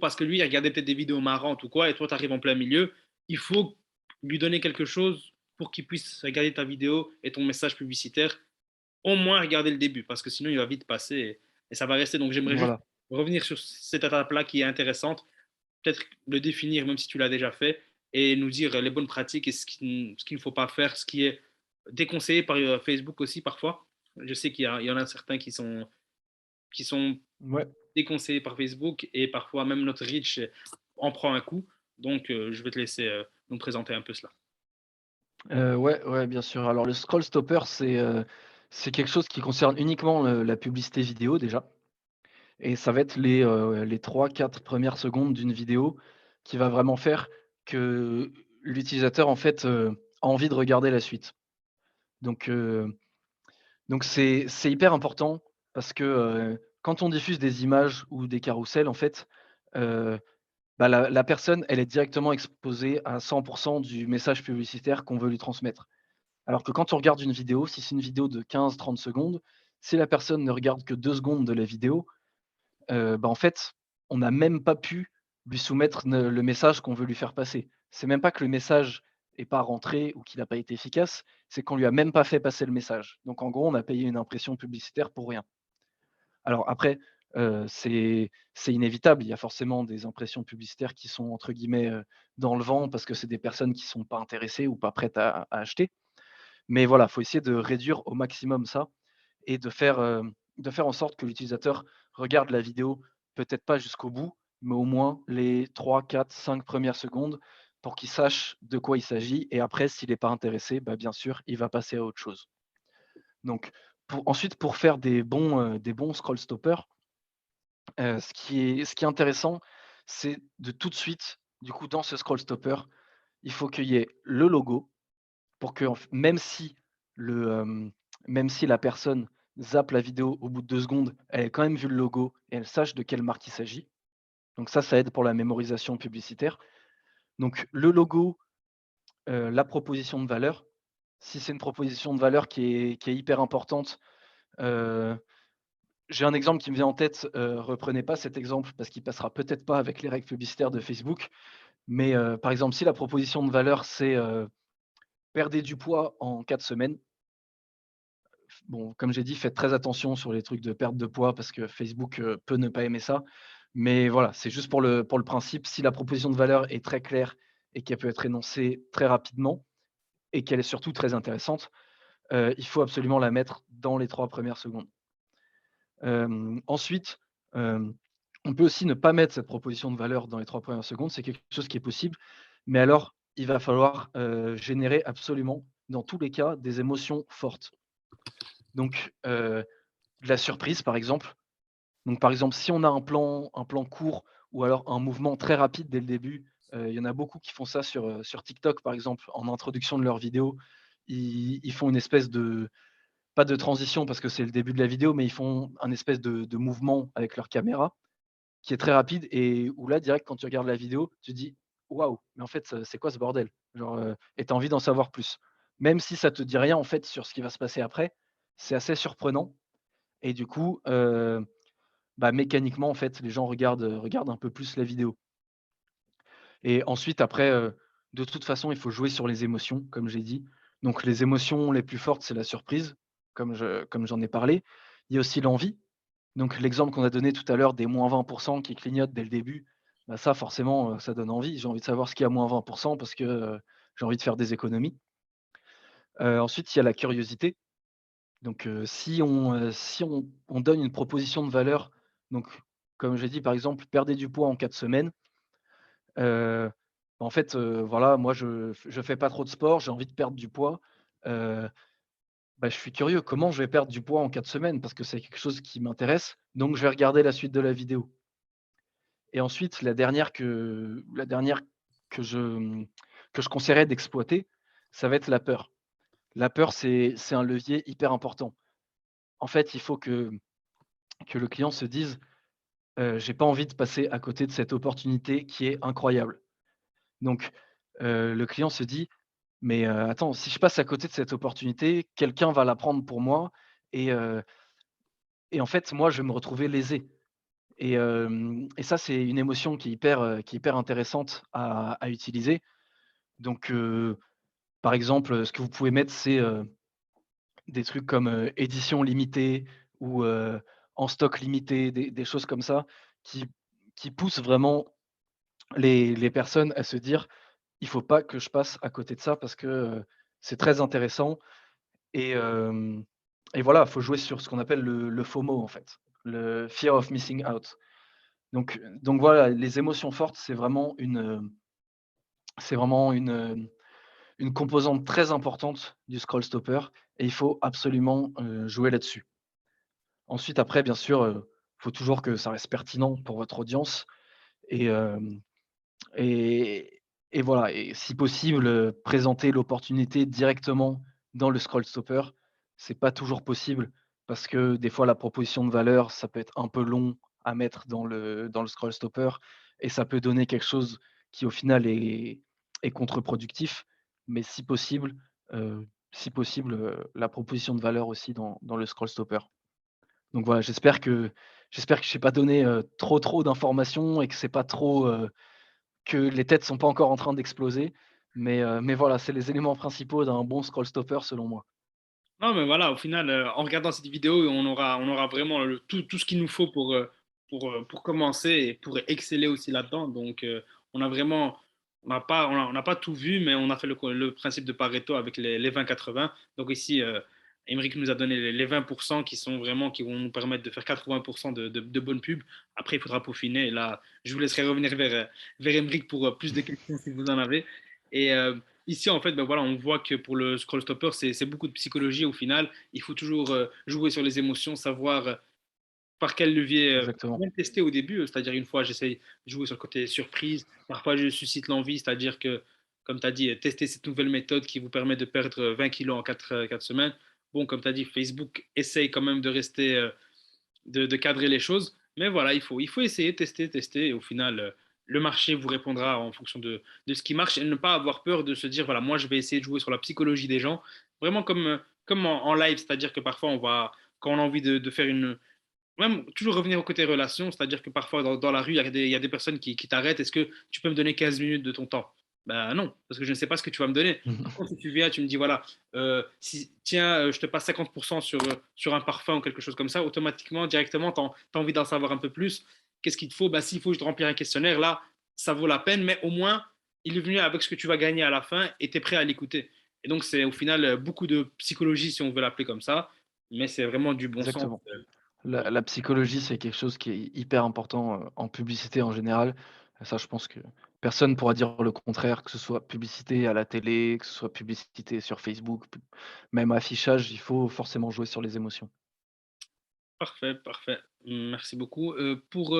parce que lui, il regardait peut-être des vidéos marrantes ou quoi, et toi, tu arrives en plein milieu. Il faut lui donner quelque chose pour qu'il puisse regarder ta vidéo et ton message publicitaire, au moins regarder le début, parce que sinon, il va vite passer et ça va rester. Donc j'aimerais juste Voilà. revenir sur cette étape-là qui est intéressante, peut-être le définir, même si tu l'as déjà fait, et nous dire les bonnes pratiques et ce qu'il ne faut pas faire, ce qui est déconseillé par Facebook aussi parfois. Je sais il y en a certains qui sont Ouais. déconseillés par Facebook et parfois même notre reach en prend un coup. Donc, je vais te laisser nous présenter un peu cela. Ouais, ouais, bien sûr. Alors le scroll stopper, c'est quelque chose qui concerne uniquement la publicité vidéo déjà et ça va être les 3-4 1 secondes d'une vidéo qui va vraiment faire que l'utilisateur, en fait, a envie de regarder la suite. Donc heu, donc c'est hyper important parce que, quand on diffuse des images ou des carousels, en fait, heu, bah, la personne, elle est directement exposée à 100 du message publicitaire qu'on veut lui transmettre. Alors que quand on regarde une vidéo, si c'est une vidéo de 15-30 secondes, si la personne ne regarde que 2 secondes de la vidéo, bah, en fait, on n'a même pas pu lui soumettre le message qu'on veut lui faire passer. C'est même pas que le message est pas rentré ou qu'il n'a pas été efficace, c'est qu'on lui a même pas fait passer le message. Donc en gros, on a payé une impression publicitaire pour rien. Alors après, c'est inévitable, il y a forcément des impressions publicitaires qui sont entre guillemets, «dans le vent» parce que c'est des personnes qui sont pas intéressées ou pas prêtes à acheter. Mais voilà, faut essayer de réduire au maximum ça et de faire en sorte que l'utilisateur regarde la vidéo, peut-être pas jusqu'au bout, mais au moins les 3, 4, 5 premières secondes pour qu'il sache de quoi il s'agit et après s'il est pas intéressé, bah, bien sûr, il va passer à autre chose. Donc pour faire des bons scroll stoppers, ce qui est intéressant, c'est de tout de suite, du coup, dans ce scroll stopper, il faut qu'il y ait le logo pour que le, même si la personne zappe la vidéo au bout de 2 secondes, elle ait quand même vu le logo et elle sache de quelle marque il s'agit. Donc ça aide pour la mémorisation publicitaire. Donc le logo, la proposition de valeur. Si c'est une proposition de valeur qui est hyper importante, heu, j'ai un exemple qui me vient en tête, reprenez pas cet exemple parce qu'il passera peut-être pas avec les règles publicitaires de Facebook. Mais, par exemple, si la proposition de valeur c'est, perdez du poids en 4 semaines. Bon, comme j'ai dit, faites très attention sur les trucs de perte de poids parce que Facebook, peut ne pas aimer ça. Mais voilà, c'est juste pour le principe, si la proposition de valeur est très claire et qu'elle peut être énoncée très rapidement et qu'elle est surtout très intéressante, il faut absolument la mettre dans les 3 premières secondes. Ensuite, hem, on peut aussi ne pas mettre cette proposition de valeur dans les 3 premières secondes, c'est quelque chose qui est possible, mais alors il va falloir, générer absolument, dans tous les cas, des émotions fortes. Donc, de la surprise, par exemple. Donc, par exemple, si on a un plan court ou alors un mouvement très rapide dès le début, il y en a beaucoup qui font ça sur TikTok, par exemple, en introduction de leur vidéo. Ils font une espèce de pas de transition parce que c'est le début de la vidéo, mais ils font un espèce de mouvement avec leur caméra qui est très rapide et où là, direct, quand tu regardes la vidéo, tu te dis: «Waouh, mais en fait, c'est quoi ce bordel?» Genre, et tu as envie d'en savoir plus. Même si ça te dit rien, en fait, sur ce qui va se passer après, c'est assez surprenant et du coup, bah, mécaniquement, en fait, les gens regardent un peu plus la vidéo et ensuite après, de toute façon, il faut jouer sur les émotions, comme j'ai dit. Donc les émotions les plus fortes, c'est la surprise, comme j'en ai parlé. Il y a aussi l'envie. Donc l'exemple qu'on a donné tout à l'heure des -20 qui clignotent dès le début, bah, ça forcément, ça donne envie. J'ai envie de savoir ce qu'il y a à -20 parce que, j'ai envie de faire des économies. Ensuite, il y a la curiosité. Donc, si on donne une proposition de valeur, donc comme j'ai dit, par exemple, perdez du poids en 4 semaines, heu, en fait, voilà, moi je fais pas trop de sport, j'ai envie de perdre du poids, heu, bah, je suis curieux, comment je vais perdre du poids en 4 semaines? Parce que c'est quelque chose qui m'intéresse, donc je vais regarder la suite de la vidéo et ensuite la dernière que je conseillerais d'exploiter, ça va être la peur. La peur, c'est un levier hyper important. En fait, il faut que le client se dise: «J'ai pas envie de passer à côté de cette opportunité qui est incroyable». Donc, le client se dit: «Mais, attends, si je passe à côté de cette opportunité, quelqu'un va la prendre pour moi et en fait, moi, je vais me retrouver lésé» et ça, c'est une émotion qui est hyper intéressante à utiliser. Donc, par exemple, ce que vous pouvez mettre, c'est, des trucs comme, édition limitée ou, en stock limité, des choses comme ça qui qui poussent vraiment les personnes à se dire: «Il faut pas que je passe à côté de ça parce que, c'est très intéressant» et hem et voilà, il faut jouer sur ce qu'on appelle le FOMO, en fait, le Fear of Missing Out. Donc voilà, les émotions fortes, c'est vraiment une composante très importante du scroll stopper et il faut absolument, jouer là-dessus. Ensuite, après, bien sûr, faut toujours que ça reste pertinent pour votre audience et hem et voilà et si possible, présenter l'opportunité directement dans le scroll stopper. C'est pas toujours possible parce que des fois la proposition de valeur, ça peut être un peu long à mettre dans le scroll stopper et ça peut donner quelque chose qui au final est contre-productif. Mais si possible, la proposition de valeur aussi dans le scroll stopper. Donc voilà, j'espère que j'ai pas donné, trop d'informations et que c'est pas trop, que les têtes sont pas encore en train d'exploser. Mais voilà, c'est les éléments principaux d'un bon scroll stopper selon moi. Non, mais voilà, au final, en regardant cette vidéo, on aura vraiment tout ce qu'il nous faut pour commencer et pour exceller aussi là-dedans. Donc, on a vraiment, on n'a pas tout vu, mais on a fait le principe de Pareto avec les 20-80. Donc ici, Émeric nous a donné les 20% qui sont vraiment, qui vont nous permettre de faire 80% de bonnes pubs. Après, il faudra peaufiner. Et là, je vous laisserai revenir vers Émeric pour plus de questions si vous en avez. Et ici, en fait, ben voilà, on voit que pour le scroll stopper, c'est beaucoup de psychologie au final. Il faut toujours jouer sur les émotions, savoir par quel levier, Exactement, même tester au début. C'est-à-dire, une fois, j'essaye de jouer sur le côté surprise. Parfois, je suscite l'envie, c'est-à-dire que, comme tu as dit, tester cette nouvelle méthode qui vous permet de perdre 20 kilos en 4 semaines. Bon, comme tu as dit, Facebook essaye quand même de rester, de cadrer les choses. Mais voilà, il faut essayer, tester, tester. Et au final, le marché vous répondra en fonction de ce qui marche et ne pas avoir peur de se dire, voilà, moi, je vais essayer de jouer sur la psychologie des gens. Vraiment comme en live, c'est-à-dire que parfois, quand on a envie de faire une, même toujours revenir au côté relation, c'est-à-dire que parfois dans la rue, il y a des personnes qui t'arrêtent. Est-ce que tu peux me donner 15 minutes de ton temps? Ben non, parce que je ne sais pas ce que tu vas me donner. Par Mmh. contre, si tu viens, tu me dis, voilà, si, tiens, je te passe 50% sur un parfum ou quelque chose comme ça, automatiquement, directement, tu as envie d'en savoir un peu plus. Qu'est-ce qu'il te faut? Ben, s'il faut que je te remplir un questionnaire, là, ça vaut la peine, mais au moins, il est venu avec ce que tu vas gagner à la fin et tu es prêt à l'écouter. Et donc, c'est au final beaucoup de psychologie, si on veut l'appeler comme ça, mais c'est vraiment du bon sens. Exactement. La psychologie, c'est quelque chose qui est hyper important, en publicité en général. Ça, je pense que personne ne pourra dire le contraire, que ce soit publicité à la télé, que ce soit publicité sur Facebook, même affichage, il faut forcément jouer sur les émotions. Parfait, parfait. Merci beaucoup. Pour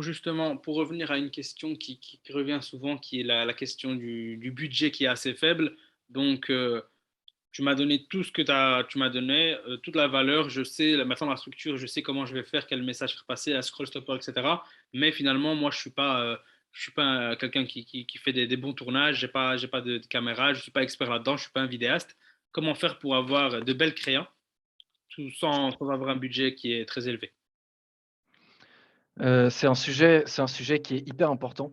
justement, pour revenir à une question qui revient souvent, qui est la question du budget qui est assez faible. Donc, tu m'as donné tout ce que tu m'as donné, toute la valeur. Je sais maintenant la structure, je sais comment je vais faire, quel message faire passer, à scroll stopper, etc. Mais finalement, moi, je suis pas quelqu'un qui fait des bons tournages. J'ai pas de caméra, je suis pas expert là-dedans, je suis pas un vidéaste. Comment faire pour avoir de belles créas? Sans avoir un budget qui est très élevé. C'est un sujet qui est hyper important,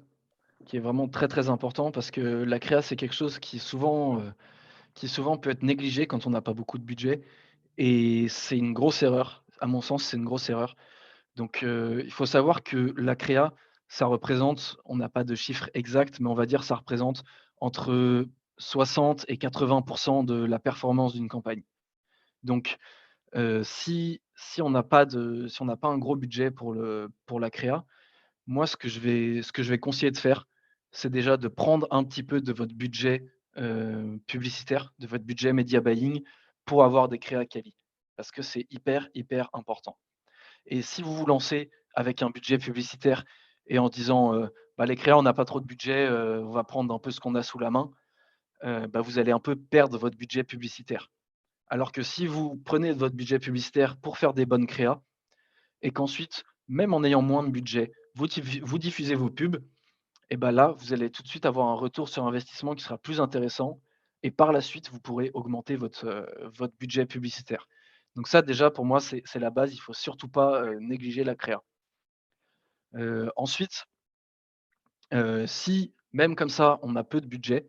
qui est vraiment très, très important parce que la créa, c'est quelque chose qui souvent, qui souvent peut être négligé quand on n'a pas beaucoup de budget et c'est une grosse erreur. À mon sens, c'est une grosse erreur. Donc, il faut savoir que la créa, ça représente, on n'a pas de chiffre exact, mais on va dire ça représente entre 60 et 80 de la performance d'une campagne. Donc, si on n'a pas un gros budget pour la créa, moi ce que je vais conseiller de faire, c'est déjà de prendre un petit peu de votre budget, publicitaire, de votre budget media buying pour avoir des créas quali. Parce que c'est hyper, hyper important. Et si vous vous lancez avec un budget publicitaire et en disant, «Bah, les créas, on n'a pas trop de budget, on va prendre un peu ce qu'on a sous la main», bah, vous allez un peu perdre votre budget publicitaire. Alors que si vous prenez votre budget publicitaire pour faire des bonnes créas et qu'ensuite, même en ayant moins de budget, vous diffusez vos pubs et bah, là, vous allez tout de suite avoir un retour sur investissement qui sera plus intéressant et par la suite, vous pourrez augmenter votre budget publicitaire. Donc ça, déjà, pour moi, c'est la base, il faut surtout pas, négliger la créa. Ensuite, si même comme ça, on a peu de budget,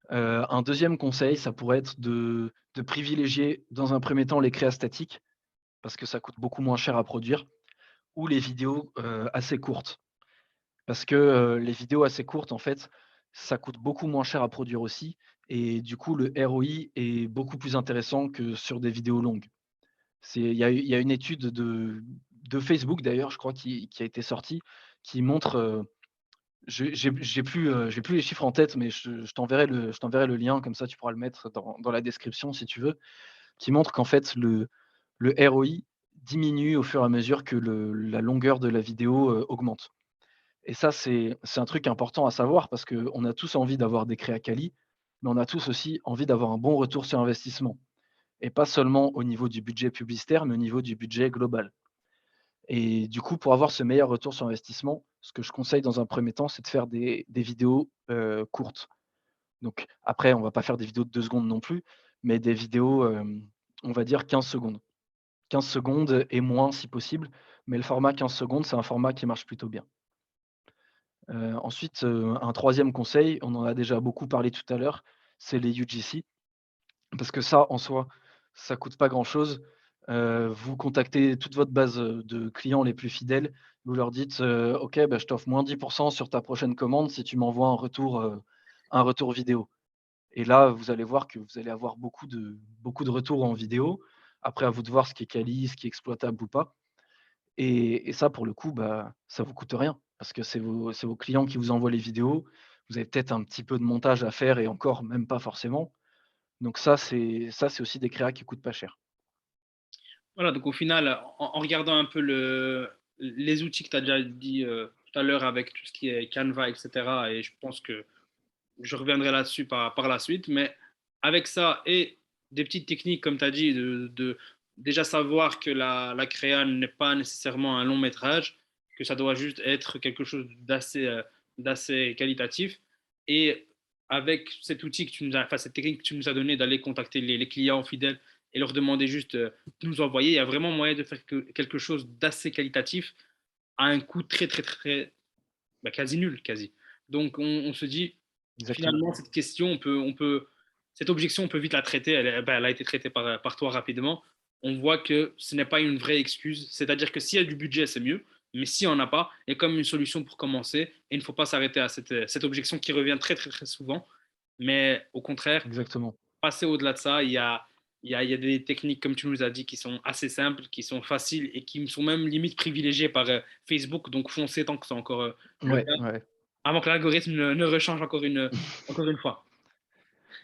un deuxième conseil, ça pourrait être de privilégier dans un premier temps les créas statiques, parce que ça coûte beaucoup moins cher à produire, ou les vidéos, assez courtes. Parce que, les vidéos assez courtes, en fait, ça coûte beaucoup moins cher à produire aussi et du coup, le ROI est beaucoup plus intéressant que sur des vidéos longues. Il y a une étude de Facebook d'ailleurs, je crois, qui a été sortie, qui montre, j'ai plus les chiffres en tête, mais je t'enverrai le lien, comme ça tu pourras le mettre dans la description si tu veux, qui montre qu'en fait le ROI diminue au fur et à mesure que la longueur de la vidéo, augmente. Et ça, c'est un truc important à savoir parce qu'on a tous envie d'avoir des créas quali, mais on a tous aussi envie d'avoir un bon retour sur investissement et pas seulement au niveau du budget publicitaire, mais au niveau du budget global. Et du coup, pour avoir ce meilleur retour sur investissement, ce que je conseille dans un premier temps, c'est de faire des vidéos, courtes. Donc après, on va pas faire des vidéos de 2 secondes non plus, mais des vidéos, on va dire 15 secondes. 15 secondes et moins si possible, mais le format 15 secondes, c'est un format qui marche plutôt bien. Ensuite, un troisième conseil, on en a déjà beaucoup parlé tout à l'heure, c'est les UGC. Parce que ça, en soi, ça coûte pas grand-chose. Vous contactez toute votre base, de clients les plus fidèles. Vous leur dites, «OK, bah, je t'offre moins 10 sur ta prochaine commande si tu m'envoies un retour vidéo». Et là, vous allez voir que vous allez avoir beaucoup de retours en vidéo. Après, à vous de voir ce qui est quali, ce qui est exploitable ou pas. Et ça, pour le coup, bah, ça vous coûte rien parce que c'est vos clients qui vous envoient les vidéos. Vous avez peut-être un petit peu de montage à faire et encore même pas forcément. Donc ça, c'est aussi des créas qui coûtent pas cher. Voilà, donc au final, en regardant un peu les outils que tu as déjà dit tout à l'heure avec tout ce qui est Canva, etc., et je pense que je reviendrai là-dessus par la suite, mais avec ça et des petites techniques, comme tu as dit, de déjà savoir que la créa n'est pas nécessairement un long métrage, que ça doit juste être quelque chose d'assez qualitatif. Et avec cet outil que tu nous as, enfin, cette technique que tu nous as donnée d'aller contacter les clients fidèles et leur demander juste de nous envoyer, il y a vraiment moyen de faire quelque chose d'assez qualitatif à un coût très, très, très, très bah, quasi nul, quasi. Donc on se dit, Exactement. finalement, cette question, cette objection, on peut vite la traiter. Elle a été traitée par toi rapidement. On voit que ce n'est pas une vraie excuse. C'est-à-dire que s'il y a du budget, c'est mieux. Mais si on n'a pas, il y a comme une solution pour commencer. Et il ne faut pas s'arrêter à cette objection qui revient très, très, très souvent. Mais au contraire, Exactement. passer au-delà de ça, il y a des techniques, comme tu nous as dit, qui sont assez simples, qui sont faciles et qui sont même limite privilégiées par Facebook. Donc foncez tant que c'est encore le Ouais, cas, ouais. avant que l'algorithme ne rechange encore une fois.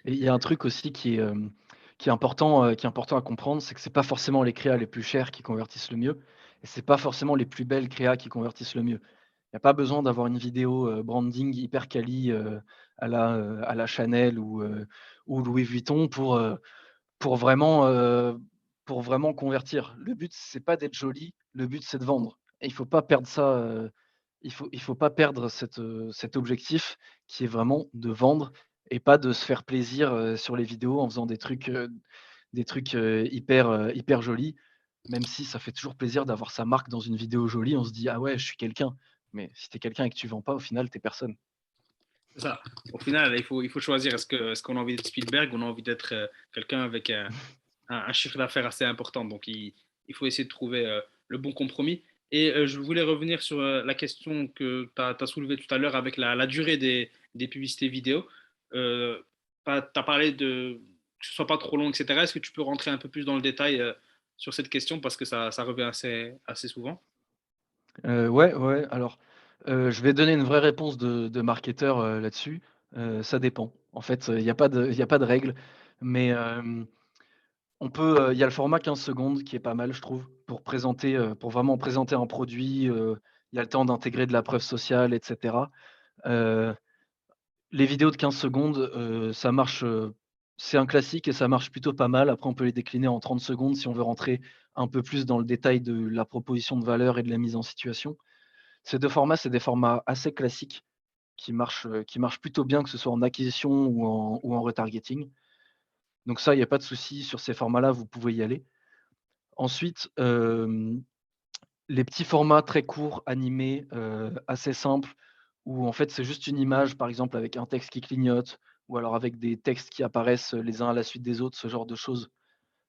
Et il y a un truc aussi qui est important à comprendre, c'est que c'est pas forcément les créas les plus chères qui convertissent le mieux et c'est pas forcément les plus belles créas qui convertissent le mieux. Il y a pas besoin d'avoir une vidéo, branding hyper quali, à la Chanel ou Louis Vuitton pour vraiment convertir. Le but, c'est pas d'être joli, le but, c'est de vendre et il faut pas perdre ça, il faut pas perdre cet objectif qui est vraiment de vendre et pas de se faire plaisir, sur les vidéos en faisant des trucs, hyper jolis. Même si ça fait toujours plaisir d'avoir sa marque dans une vidéo jolie, on se dit: «Ah ouais, je suis quelqu'un». Mais si tu es quelqu'un et que tu vends pas, au final, tu es personne. C'est ça. Au final, il faut choisir est-ce qu'on a envie d'être Spielberg ou on a envie d'être quelqu'un avec un chiffre d'affaires assez important. Donc, il faut essayer de trouver le bon compromis. Et je voulais revenir sur la question que tu as soulevée tout à l'heure avec la durée des publicités vidéo. Tu as parlé de que ce soit pas trop long, etc. Est-ce que tu peux rentrer un peu plus dans le détail sur cette question parce que ça revient assez souvent? Ouais, ouais, alors, je vais donner une vraie réponse de marketeur, là-dessus. Ça dépend. En fait, il y a pas de règle, mais il y a le format 15 secondes qui est pas mal, je trouve, pour présenter, pour vraiment présenter un produit, il y a le temps d'intégrer de la preuve sociale et cetera. Heu, les vidéos de 15 secondes, ça marche, c'est un classique et ça marche plutôt pas mal. Après, on peut les décliner en 30 secondes si on veut rentrer un peu plus dans le détail de la proposition de valeur et de la mise en situation. Ces 2 formats, c'est des formats assez classiques qui marchent plutôt bien, que ce soit en acquisition ou en retargeting. Donc ça, il y a pas de souci sur ces formats-là, vous pouvez y aller. Ensuite, les petits formats très courts, animés, assez simples, où en fait, c'est juste une image, par exemple, avec un texte qui clignote ou alors avec des textes qui apparaissent, les uns à la suite des autres, ce genre de choses.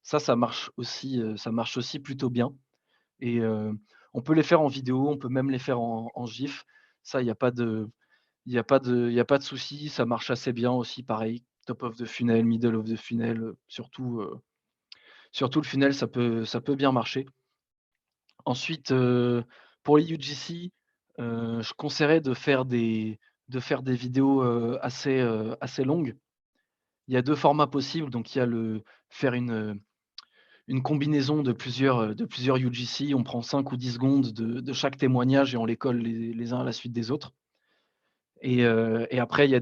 Ça marche aussi plutôt bien et on peut les faire en vidéo, on peut même les faire en GIF. Ça, il y a pas de souci, ça marche assez bien aussi, pareil, top of the funnel, middle of the funnel, surtout le funnel, ça peut bien marcher. Ensuite, pour les UGC, je conseillerais de faire des vidéos, assez longues. Il y a 2 formats possibles, donc il y a le faire une combinaison de plusieurs UGC. On prend 5 ou 10 secondes de chaque témoignage et on les colle les uns à la suite des autres et après il y a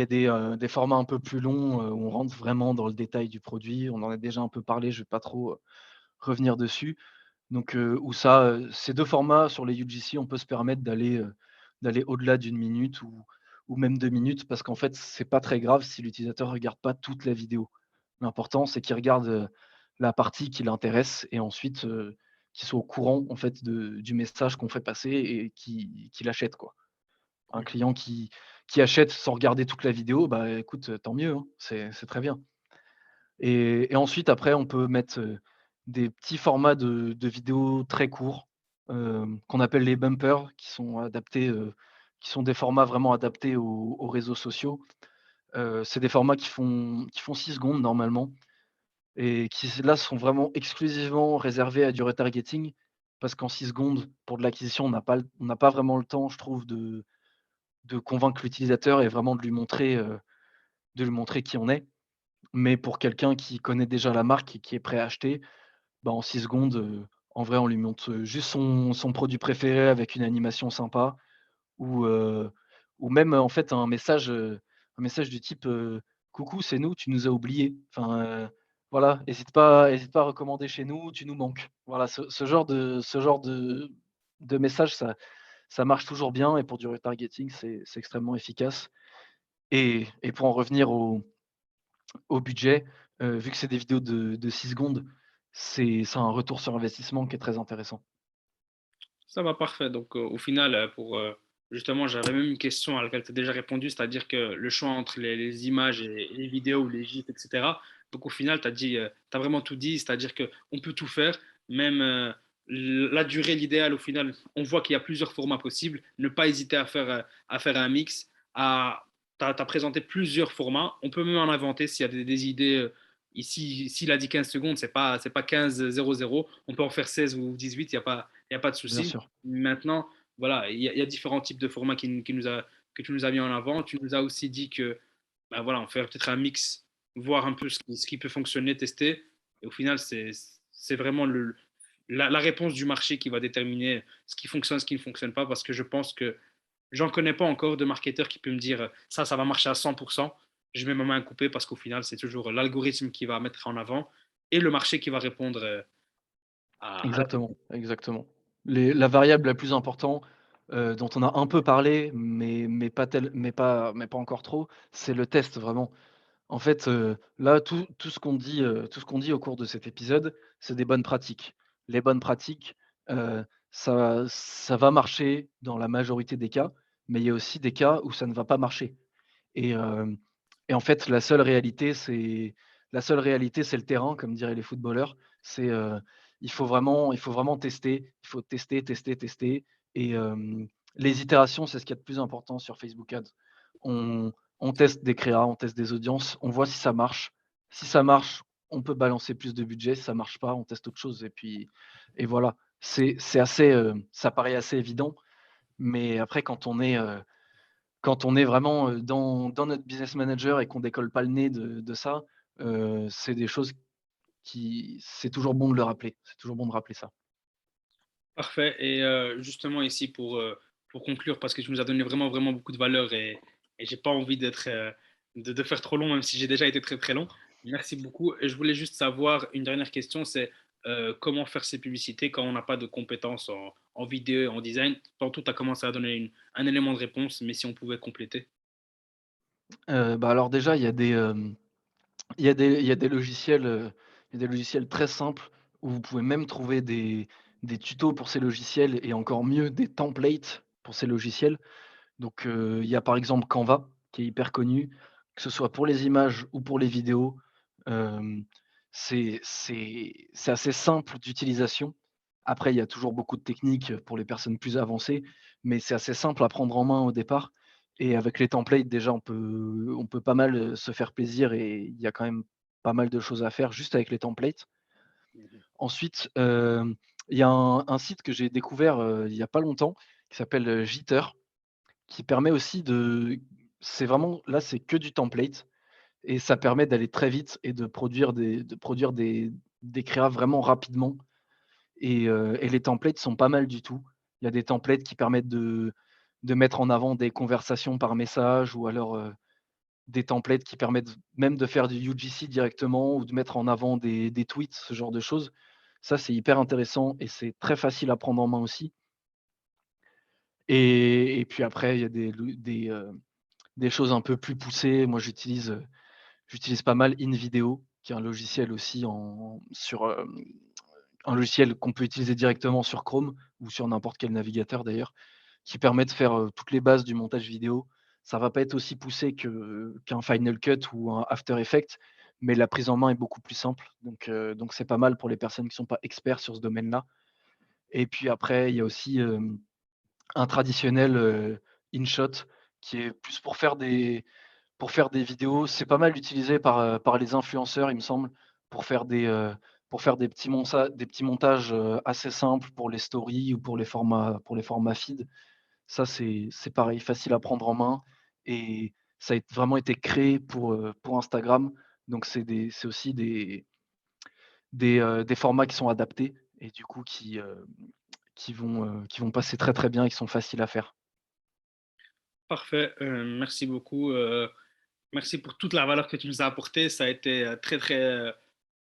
des formats un peu plus longs, où on rentre vraiment dans le détail du produit. On en a déjà un peu parlé, je vais pas trop, revenir dessus. Donc, où ça, ces 2 formats sur les UGC, on peut se permettre d'aller au-delà d'une minute ou même 2 minutes parce qu'en fait, c'est pas très grave si l'utilisateur regarde pas toute la vidéo. L'important, c'est qu'il regarde, la partie qui l'intéresse et ensuite, qu'il soit au courant, en fait, du message qu'on fait passer et qu'il achète, quoi. Un client qui achète sans regarder toute la vidéo, bah, écoute, tant mieux, hein, c'est très bien. Et ensuite après on peut mettre, des petits formats de vidéos très courts, qu'on appelle les bumpers, qui sont des formats vraiment adaptés aux réseaux sociaux. C'est des formats qui font 6 secondes normalement et qui là sont vraiment exclusivement réservés à du retargeting. Parce qu'en 6 secondes, pour de l'acquisition, on n'a pas vraiment le temps, je trouve, de convaincre l'utilisateur et vraiment de lui montrer qui on est. Mais pour quelqu'un qui connaît déjà la marque et qui est prêt à acheter, bah, en 6 secondes, en vrai, on lui montre, juste son produit préféré avec une animation sympa ou, heu, ou même, en fait, un message du type, «Coucou, c'est nous, tu nous as oubliés». Enfin, voilà, hésite pas à recommander chez nous, tu nous manques. Voilà, ce genre de message, ça marche toujours bien et pour du retargeting, c'est extrêmement efficace et pour en revenir au budget, vu que c'est des vidéos de 6 secondes, c'est un retour sur investissement qui est très intéressant. Ça va, parfait. Donc, au final, justement, j'avais même une question à laquelle tu as déjà répondu, c'est-à-dire que le choix entre les images et les vidéos ou les gifs, etc. Donc, au final, tu as dit, tu vraiment tout dit, c'est-à-dire qu'on peut tout faire, même la durée, l'idéal, au final, on voit qu'il y a plusieurs formats possibles. Ne pas hésiter à faire un mix. Tu as présenté plusieurs formats. On peut même en inventer s'il y a des idées. Ici, s'il a dit 15 secondes, c'est pas 15:00. On peut en faire 16 ou 18, il y a pas de Bien souci. sûr, Maintenant, voilà, il y a différents types de formats que tu nous as mis en avant. Tu nous as aussi dit que, ben voilà, on fait peut-être un mix, voir un peu ce qui peut fonctionner, tester. Et au final, c'est vraiment la réponse du marché qui va déterminer ce qui fonctionne, ce qui ne fonctionne pas, parce que je pense que j'en connais pas encore de marketeur qui peut me dire ça va marcher à 100%. Je mets ma main à couper parce qu'au final, c'est toujours l'algorithme qui va mettre en avant et le marché qui va répondre à la... exactement, exactement. La variable la plus importante, dont on a un peu parlé, mais pas encore trop, c'est le test vraiment. En fait, là, tout ce qu'on dit au cours de cet épisode, c'est des bonnes pratiques. Les bonnes pratiques, ça va marcher dans la majorité des cas, mais il y a aussi des cas où ça ne va pas marcher et hem et en fait, la seule réalité, c'est le terrain, comme diraient les footballeurs. C'est, il faut vraiment tester, il faut tester, tester, tester et les itérations, c'est ce qu'il y a de plus important sur Facebook Ads. On on teste des créas, on teste des audiences, on voit si ça marche. Si ça marche, on peut balancer plus de budget, si ça marche pas, on teste autre chose et puis et voilà. C'est assez, ça paraît assez évident, mais après quand on est vraiment, dans notre business manager et qu'on décolle pas le nez de ça, c'est des choses qui c'est toujours bon de le rappeler. C'est toujours bon de rappeler ça. Parfait. Et justement ici pour conclure, parce que tu nous as donné vraiment, vraiment beaucoup de valeur et j'ai pas envie de faire trop long, même si j'ai déjà été très, très long. Merci beaucoup. Et je voulais juste savoir, une dernière question, c'est comment faire ces publicités quand on n'a pas de compétences en vidéo, en design. Tantôt, tu as commencé à donner un élément de réponse, mais si on pouvait compléter. Bah, alors déjà, il y a des logiciels, il y a des logiciels très simples où vous pouvez même trouver des tutos pour ces logiciels et encore mieux des templates pour ces logiciels. Donc, il y a par exemple Canva qui est hyper connu, que ce soit pour les images ou pour les vidéos. Hem, c'est assez simple d'utilisation. Après, il y a toujours beaucoup de techniques pour les personnes plus avancées, mais c'est assez simple à prendre en main au départ et avec les templates déjà on peut pas mal, se faire plaisir et il y a quand même pas mal de choses à faire juste avec les templates. Mhm. Ensuite, il y a un site que j'ai découvert, il y a pas longtemps qui s'appelle, Jitter qui permet aussi c'est vraiment là, c'est que du template et ça permet d'aller très vite et de produire des créas vraiment rapidement et les templates sont pas mal du tout. Il y a des templates qui permettent de mettre en avant des conversations par message ou alors, des templates qui permettent même de faire du UGC directement ou de mettre en avant des tweets, ce genre de choses. Ça, c'est hyper intéressant et c'est très facile à prendre en main aussi et puis après, il y a des choses un peu plus poussées. Moi, j'utilise pas mal InVideo, qui est un logiciel aussi un logiciel qu'on peut utiliser directement sur Chrome ou sur n'importe quel navigateur d'ailleurs, qui permet de faire, toutes les bases du montage vidéo. Ça va pas être aussi poussé qu'un Final Cut ou un After Effects, mais la prise en main est beaucoup plus simple. Donc c'est pas mal pour les personnes qui sont pas experts sur ce domaine-là. Et puis après, il y a aussi, un traditionnel, InShot qui est plus pour faire des vidéos. C'est pas mal utilisé par les influenceurs, il me semble, pour faire des petits montages, assez simples pour les stories ou pour les formats feed. Ça, c'est pareil, facile à prendre en main et ça a vraiment été créé pour Instagram. Donc c'est aussi des formats qui sont adaptés et du coup qui vont passer très, très bien et qui sont faciles à faire. Parfait. Merci beaucoup. Merci pour toute la valeur que tu nous as apportée. Ça a été très, très,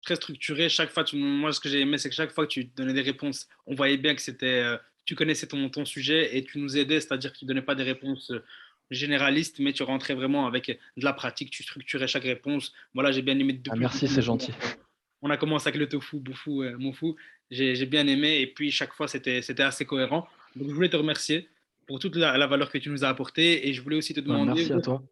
très structuré. Chaque fois, moi, ce que j'ai aimé, c'est que chaque fois que tu donnais des réponses, on voyait bien que tu connaissais ton sujet et tu nous aidais, c'est-à-dire que tu ne donnais pas des réponses généralistes, mais tu rentrais vraiment avec de la pratique, tu structurais chaque réponse. Voilà, j'ai bien aimé Ah depuis le merci, début. c'est gentil. On a commencé avec le tofu, boufou, moufou. J'ai bien aimé et puis chaque fois, c'était assez cohérent. Donc, je voulais te remercier pour toute la valeur que tu nous as apportée et je voulais aussi te Bah, demander merci à toi.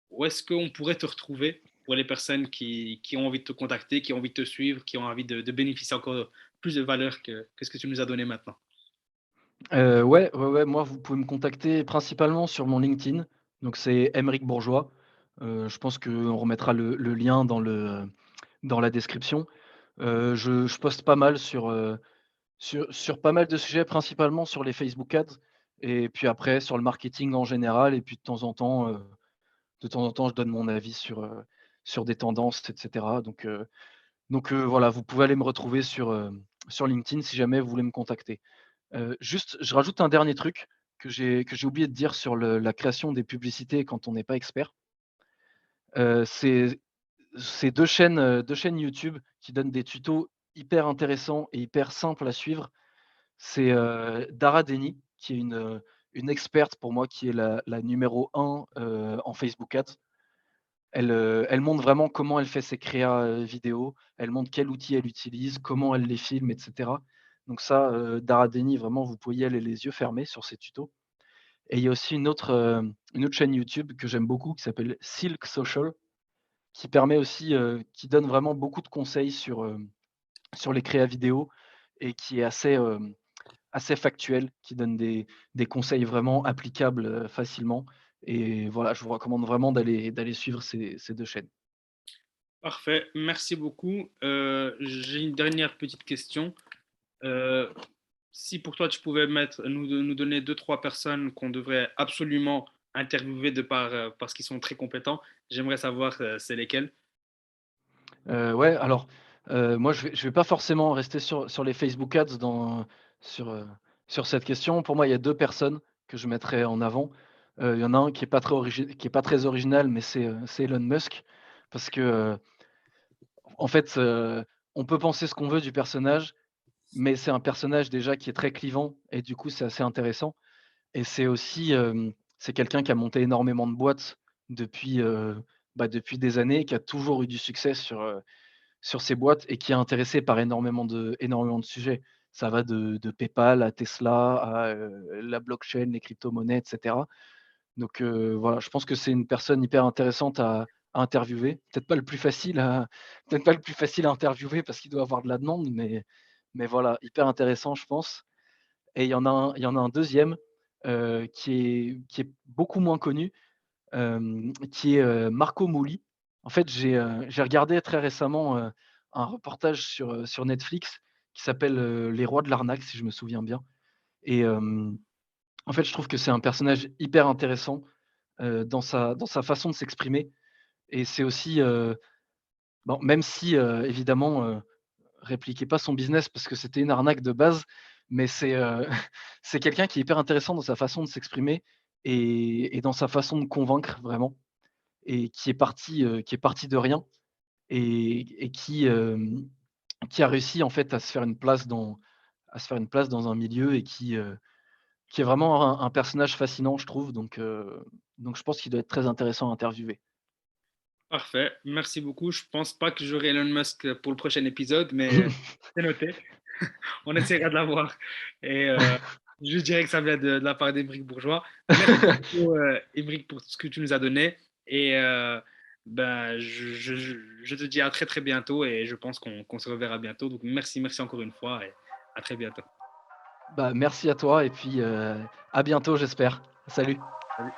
où est-ce qu'on pourrait te retrouver pour les personnes qui ont envie de te contacter, qui ont envie de te suivre, qui ont envie de bénéficier encore plus de valeur que ce que tu nous as donné maintenant? Ouais, ouais, ouais, moi, vous pouvez me contacter principalement sur mon LinkedIn, donc c'est Aymeric Bourgeois. Je pense qu'on remettra le lien dans la description. Je poste pas mal sur pas mal de sujets, principalement sur les Facebook Ads et puis après sur le marketing en général et puis de temps en temps, je donne mon avis sur des tendances et cetera donc voilà, vous pouvez aller me retrouver sur LinkedIn si jamais vous voulez me contacter. Juste, je rajoute un dernier truc que j'ai oublié de dire sur la création des publicités quand on n'est pas expert. C'est 2 chaînes YouTube qui donnent des tutos hyper intéressants et hyper simples à suivre. C'est, Dara Deni qui est une experte pour moi, qui est la numéro un en Facebook Ads. Elle montre vraiment comment elle fait ses créas, vidéo. Elle montre quel outil elle utilise, comment elle les filme et cetera. Donc ça, Dara Deni, vraiment, vous pouvez y aller les yeux fermés sur ses tutos Et il y a aussi une autre chaîne YouTube que j'aime beaucoup qui s'appelle Silk Social, qui permet aussi, qui donne vraiment beaucoup de conseils sur les créas vidéo et qui est assez factuel, qui donne des conseils vraiment applicables, facilement et voilà, je vous recommande vraiment d'aller suivre ces 2 chaînes. Parfait, merci beaucoup. J'ai une dernière petite question. Euh, Si pour toi tu pouvais nous donner deux, trois personnes qu'on devrait absolument interviewer parce qu'ils sont très compétents, j'aimerais savoir c'est lesquels. Ouais, alors, moi je vais pas forcément rester sur les Facebook Ads sur, heu, sur cette question. Pour moi, il y a 2 personnes que je mettrais en avant. Il y en a un qui est pas très original, mais c'est Elon Musk parce que, en fait, on peut penser ce qu'on veut du personnage, mais c'est un personnage déjà qui est très clivant et du coup, c'est assez intéressant et c'est aussi, c'est quelqu'un qui a monté énormément de boîtes depuis, depuis des années, qui a toujours eu du succès sur ces boîtes et qui est intéressé par énormément de sujets. Ça va de PayPal à Tesla, à, la blockchain, les cryptomonnaies et cetera. Donc, voilà, je pense que c'est une personne hyper intéressante à interviewer. Peut-être pas le plus facile à interviewer parce qu'il doit avoir de la demande, mais voilà, hyper intéressant, je pense. Et il y en a un deuxième qui est beaucoup moins connu, qui est, Marco Mouli. En fait, j'ai regardé très récemment, un reportage sur Netflix qui s'appelle, «Les rois de l'arnaque», si je me souviens bien et en fait, je trouve que c'est un personnage hyper intéressant, dans sa façon de s'exprimer et c'est aussi, bon, même si, évidemment, répliquait pas son business parce que c'était une arnaque de base, mais c'est quelqu'un qui est hyper intéressant dans sa façon de s'exprimer et dans sa façon de convaincre vraiment et qui est parti de rien et qui a réussi en fait à se faire une place dans un milieu et qui est vraiment un personnage fascinant je trouve donc je pense qu'il doit être très intéressant à interviewer. Parfait, merci beaucoup. Je pense pas que j'aurai Elon Musk pour le prochain épisode, mais c'est noté. On essaiera de l'avoir. Et je dirais que ça vient de la part d'Émeric Bourgeois. Merci beaucoup, Émeric, pour tout ce que tu nous as donné. Et je te dis à très très bientôt et je pense qu'on se reverra bientôt. Donc merci encore une fois et à très bientôt. Bah, merci à toi et puis, à bientôt j'espère. Salut. Salut.